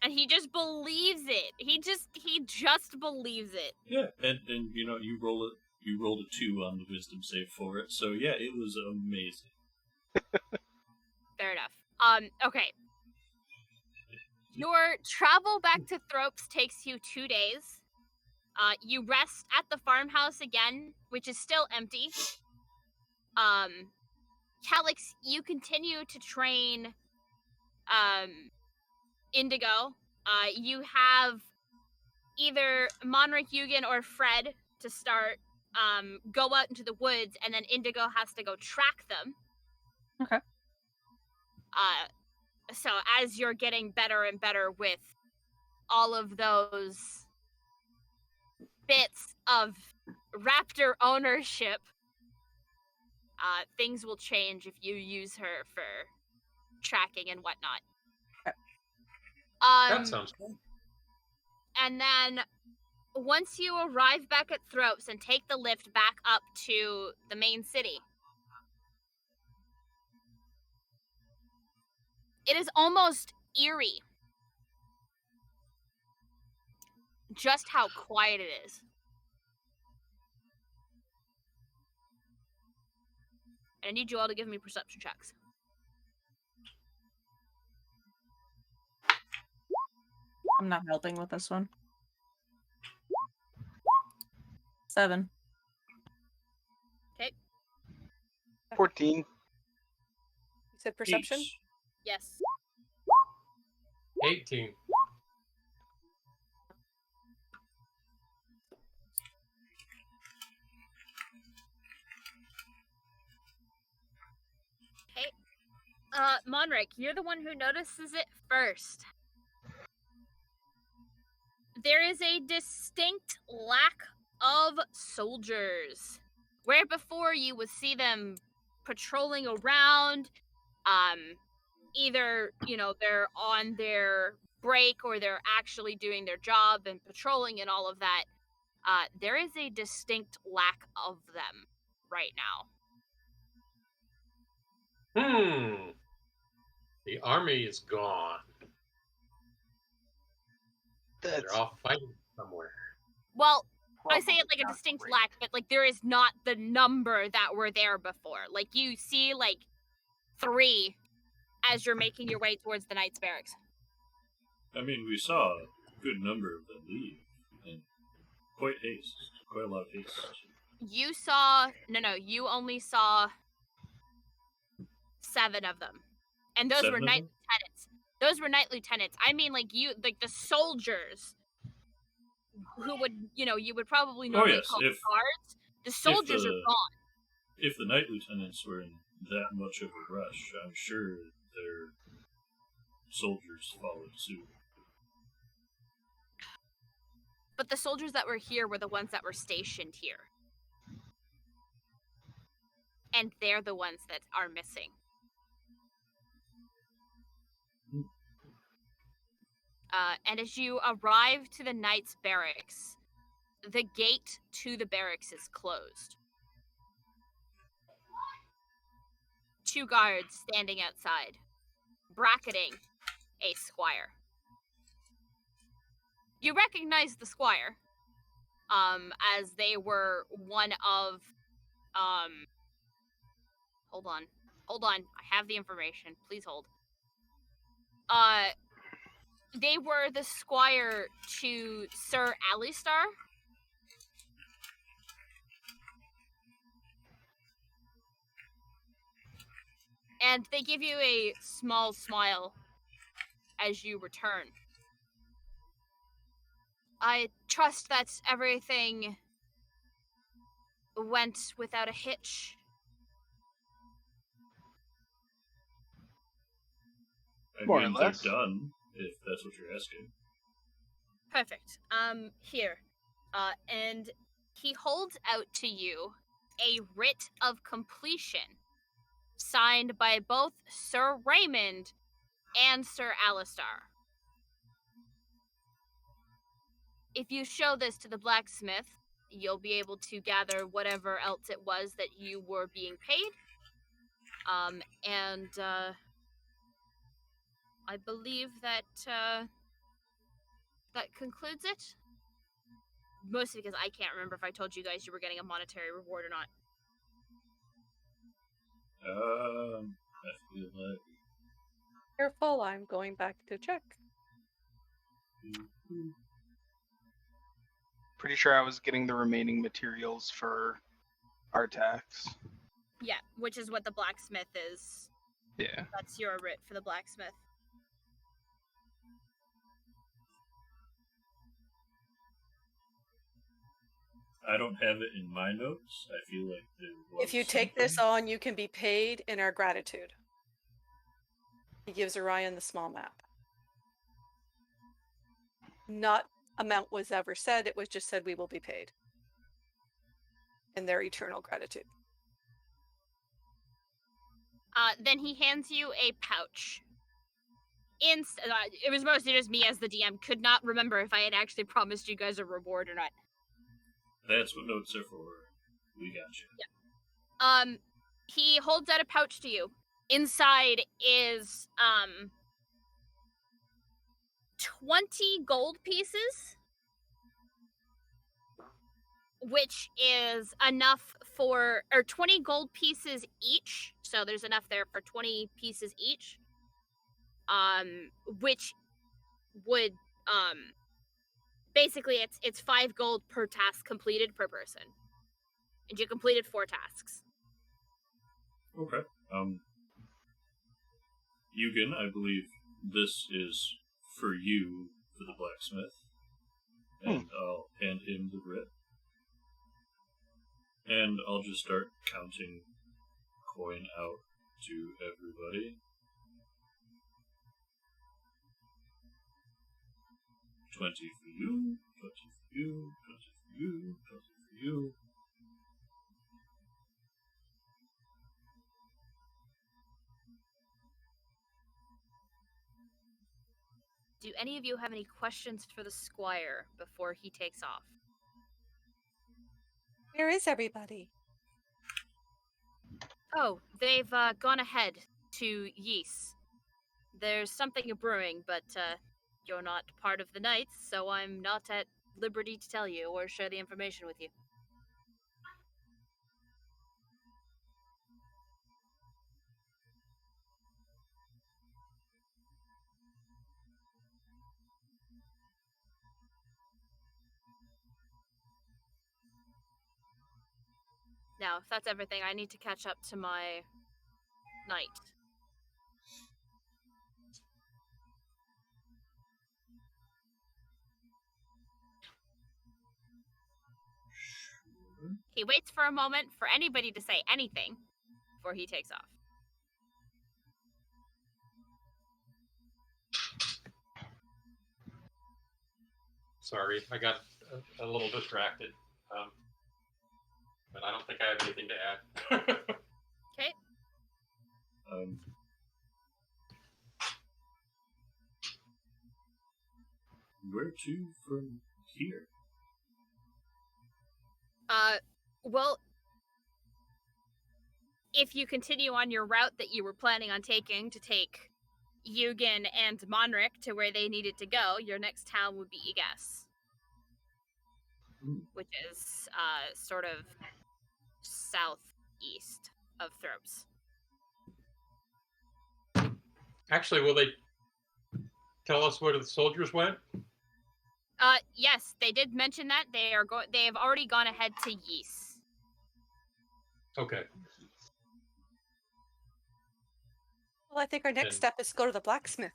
And he just believes it. He just believes it. Yeah, and you know, you roll it. You rolled a 2 on the wisdom save for it, so yeah, it was amazing. Fair enough. Okay. Your travel back to Thropes takes you 2 days. You rest at the farmhouse again, which is still empty. Calix, you continue to train Indigo. You have either Monric Yugen or Fred to start go out into the woods, and then Indigo has to go track them. Okay. So as you're getting better and better with all of those bits of raptor ownership, things will change if you use her for tracking and whatnot. Okay. That sounds cool. And then once you arrive back at Thropes and take the lift back up to the main city, it is almost eerie just how quiet it is. And I need you all to give me perception checks. I'm not helping with this one. 7. Okay. 14. You said perception? 8. Yes. 18. Okay. Monric, you're the one who notices it first. There is a distinct lack of soldiers. Where before you would see them patrolling around, either, they're on their break or they're actually doing their job and patrolling and all of that. There is a distinct lack of them right now. The army is gone. They're off fighting somewhere. Well, I say it like a Not distinct great. lack, but like there is not the number that were there before. Like you see like 3 as you're making your way towards the Knights Barracks. I mean, we saw a good number of them leave, and quite a lot of haste. You saw you only saw 7 of them. And those 7 were of knight them? lieutenants. Those were knight lieutenants. I mean like the soldiers who would, you would probably normally yes, call if- guards. The soldiers are gone. If the knight lieutenants were in that much of a rush, I'm sure their soldiers followed suit. But the soldiers that were here were the ones that were stationed here. And they're the ones that are missing. And as you arrive to the Knights Barracks, the gate to the barracks is closed. 2 guards standing outside, bracketing a squire. You recognize the squire, as they were one of, hold on, I have the information, please hold. They were the squire to Sir Alistar. And they give you a small smile as you return. I trust that everything went without a hitch. I More or mean, less. they're done, if that's what you're asking. Perfect. Here. And he holds out to you a writ of completion signed by both Sir Raymond and Sir Alistar. If you show this to the blacksmith, you'll be able to gather whatever else it was that you were being paid. And I believe that that concludes it. mostly because I can't remember if I told you guys you were getting a monetary reward or not. I feel like. Careful, I'm going back to check. Pretty sure I was getting the remaining materials for Artax. Yeah, which is what the blacksmith is. Yeah. That's your writ for the blacksmith. I don't have it in my notes. I feel like there was If you take this something. on, you can be paid in our gratitude. He gives Orion the small map. Not amount was ever said, it was just said we will be paid. In their eternal gratitude. Then he hands you a pouch. It was mostly just me as the DM. Could not remember if I had actually promised you guys a reward or not. That's what notes are for. We got you. Yeah. He holds out a pouch to you. Inside is 20 gold pieces, which is enough for, or 20 gold pieces each. So there's enough there for 20 pieces each. Which would basically it's 5 gold per task completed per person. And you completed 4 tasks. Okay. Eugen, I believe this is for you for the blacksmith. And I'll hand him the writ. And I'll just start counting coin out to everybody. 20 for you, 20 for you, 20 for you, 20 for you. Do any of you have any questions for the squire before he takes off? Where is everybody? Oh, they've gone ahead to Ys. There's something brewing, but you're not part of the Knights, so I'm not at liberty to tell you or share the information with you. Now, if that's everything, I need to catch up to my knight. He waits for a moment for anybody to say anything before he takes off. Sorry, I got a little distracted. But I don't think I have anything to add. Okay. Where to from here? Well, if you continue on your route that you were planning on taking to take Eugen and Monric to where they needed to go, your next town would be Egas. Which is sort of southeast of Throbes. Actually, will they tell us where the soldiers went? Yes, they did mention that they have already gone ahead to Ys. Okay. Well, I think our next Then- step is to go to the blacksmith.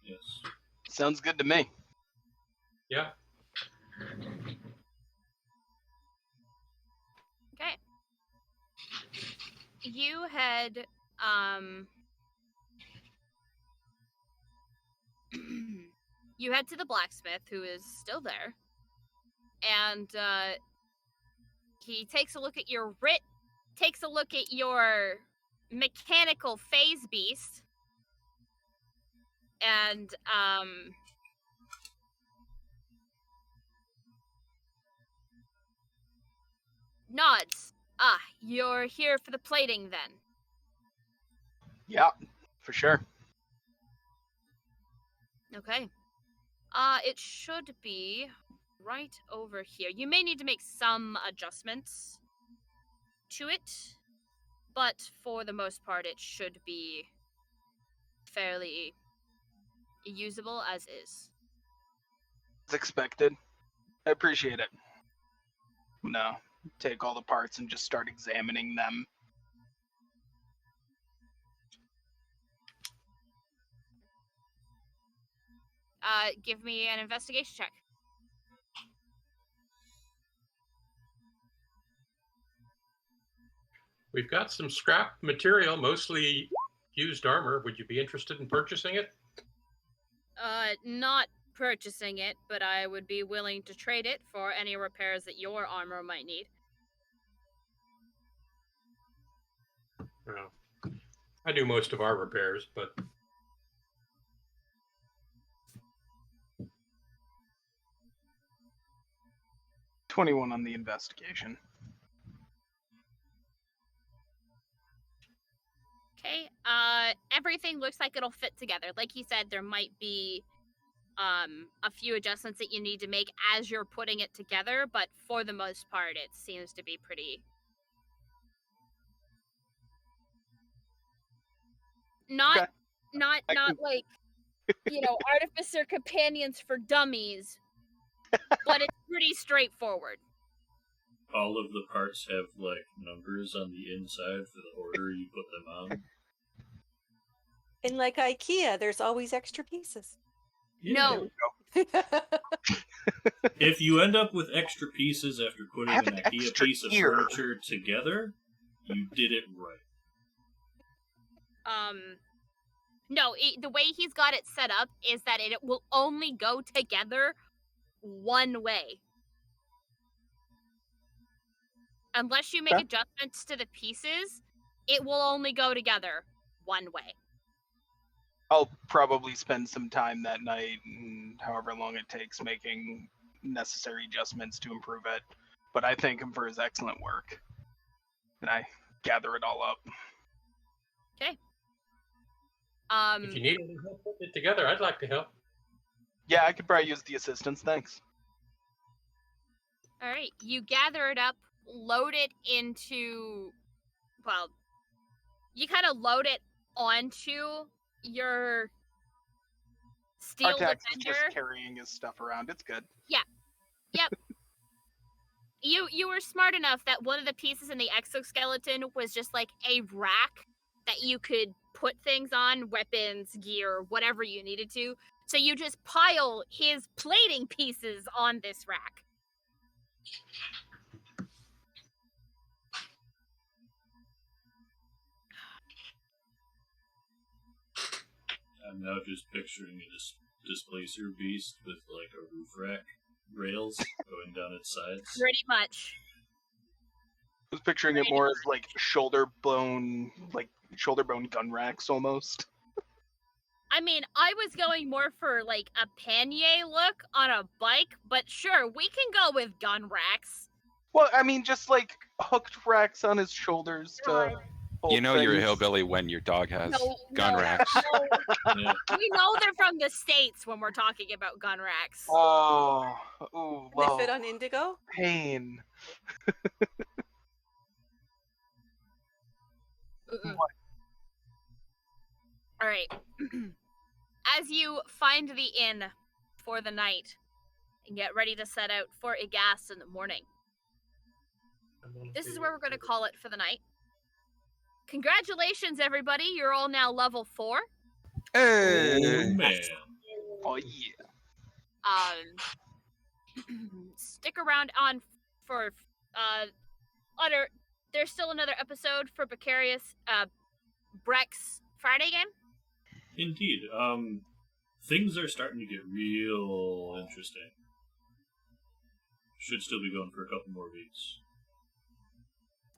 Yes. Sounds good to me. Yeah. Okay. You head you head to the blacksmith, who is still there, and he takes a look at your writ, takes a look at your mechanical phase beast, and nods. Ah, you're here for the plating then. Yeah, for sure. Okay. It should be right over here. You may need to make some adjustments to it, but for the most part, it should be fairly usable as is. As expected. I appreciate it. No, take all the parts and just start examining them. Give me an investigation check. We've got some scrap material, mostly used armor. Would you be interested in purchasing it? Not purchasing it, but I would be willing to trade it for any repairs that your armor might need. Well, I do most of our repairs, but 21 on the investigation. Okay. Everything looks like it'll fit together. Like he said, there might be a few adjustments that you need to make as you're putting it together, but for the most part, it seems to be pretty. Not, Okay. not can- like, artificer companions for dummies, but it's pretty straightforward. All of the parts have like numbers on the inside for the order you put them on. And like IKEA, there's always extra pieces. No. If you end up with extra pieces after putting Have an an IKEA extra piece of ear. furniture together, you did it right. No, the way he's got it set up is that it will only go together one way. Unless you make Okay. adjustments to the pieces, it will only go together one way. I'll probably spend some time that night, however long it takes, making necessary adjustments to improve it. But I thank him for his excellent work. And I gather it all up. Okay. if you need any help putting it together, I'd like to help. Yeah, I could probably use the assistance, thanks. All right, you gather it up, load it into, well, you kind of load it onto your steel Artax is defender. just carrying his stuff around. It's good. Yep. You were smart enough that one of the pieces in the exoskeleton was just like a rack that you could put things on, weapons, gear, whatever you needed to. So you just pile his plating pieces on this rack. I'm now just picturing a displacer beast with like a roof rack rails going down its sides. Pretty much. I was picturing it more as like shoulder bone gun racks almost. I mean, I was going more for like a pannier look on a bike, but sure, we can go with gun racks. Well, I mean, just like hooked racks on his shoulders to God. hold You know you're a things. hillbilly when your dog has No, gun no, racks. no. Yeah. We know they're from the States when we're talking about gun racks. Oh, ooh, They well, fit on Indigo? pain. Mm-mm. All right. As you find the inn for the night and get ready to set out for Igas in the morning, this is where we're going to call it for the night. Congratulations, everybody. You're all now level 4. Oh man. Oh yeah. Stick around on for there's still another episode for Precarious Breck's Friday game. Indeed. Things are starting to get real interesting. Should still be going for a couple more weeks.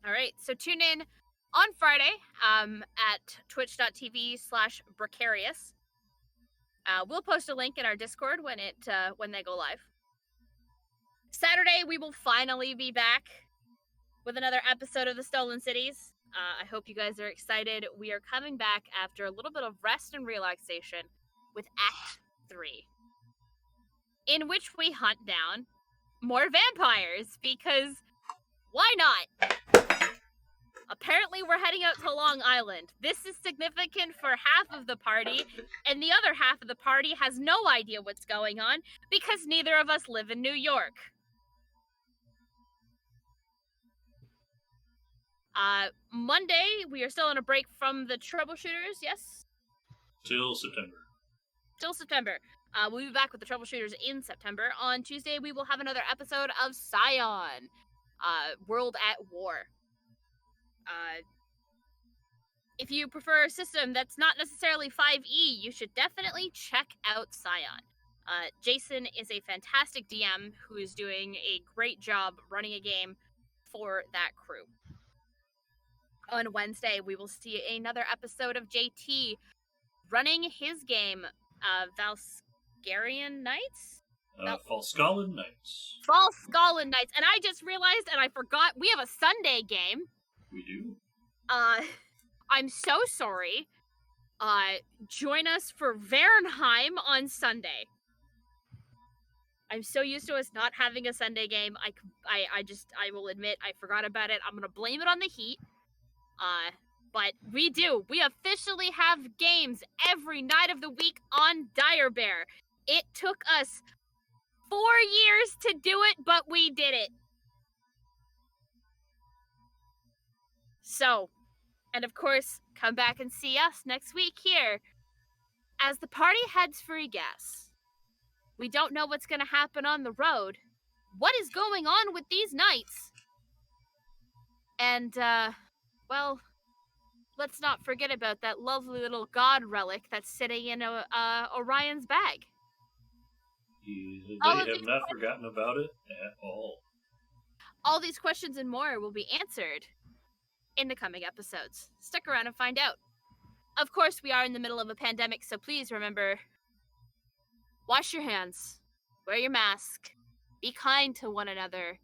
All right, so tune in on Friday at twitch.tv/Precarious. We'll post a link in our Discord when they go live. Saturday, we will finally be back with another episode of the Stolen Cities. I hope you guys are excited. We are coming back after a little bit of rest and relaxation with Act 3. in which we hunt down more vampires, because why not? Apparently, we're heading out to Long Island. This is significant for half of the party, and the other half of the party has no idea what's going on because neither of us live in New York. Monday, we are still on a break from the troubleshooters, yes? Till September. Till September. We'll be back with the troubleshooters in September. On Tuesday, we will have another episode of Scion, World at War. If you prefer a system that's not necessarily 5e, you should definitely check out Scion. Jason is a fantastic DM who is doing a great job running a game for that crew. On Wednesday, we will see another episode of JT running his game, Valscarian Knights? Falscallan Knights. Falscallan Knights. And I just realized, and I forgot, we have a Sunday game. We do. I'm so sorry. Join us for Vernheim on Sunday. I'm so used to us not having a Sunday game. I will admit I forgot about it. I'm gonna blame it on the heat. But we do. We officially have games every night of the week on Dire Bear. It took us 4 years to do it, but we did it. So, and of course, come back and see us next week here. As the party heads for Egas, we don't know what's going to happen on the road. What is going on with these knights? And, well, let's not forget about that lovely little god relic that's sitting in Orion's bag. They have not forgotten about it at all. All these questions and more will be answered in the coming episodes. Stick around and find out. Of course, we are in the middle of a pandemic, so please remember, wash your hands, wear your mask, be kind to one another,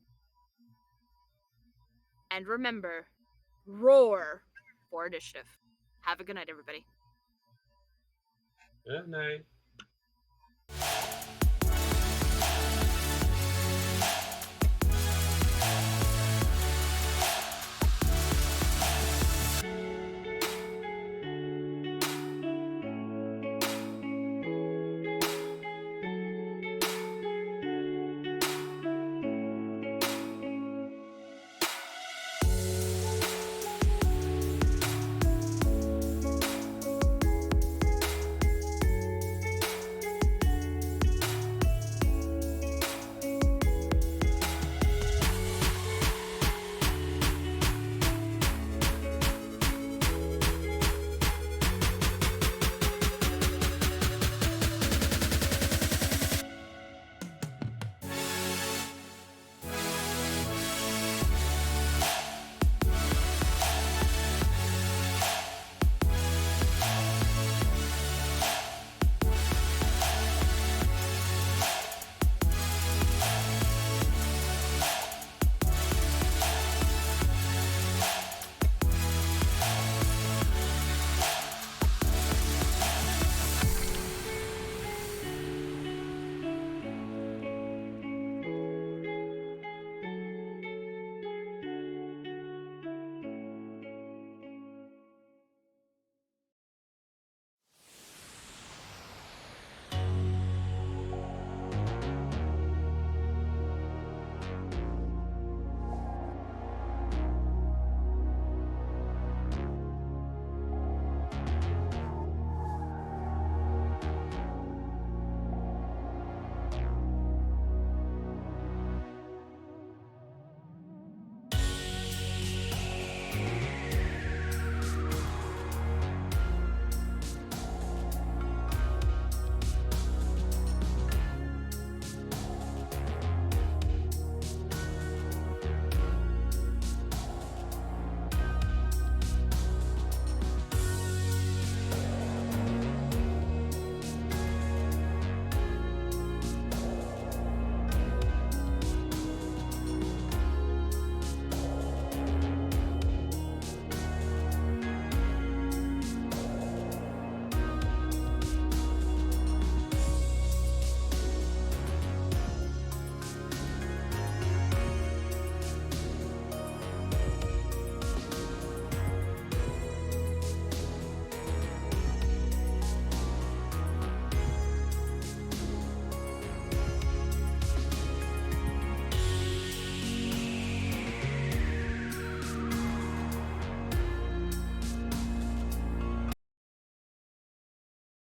and remember, roar for initiative. Have a good night, everybody. Good night.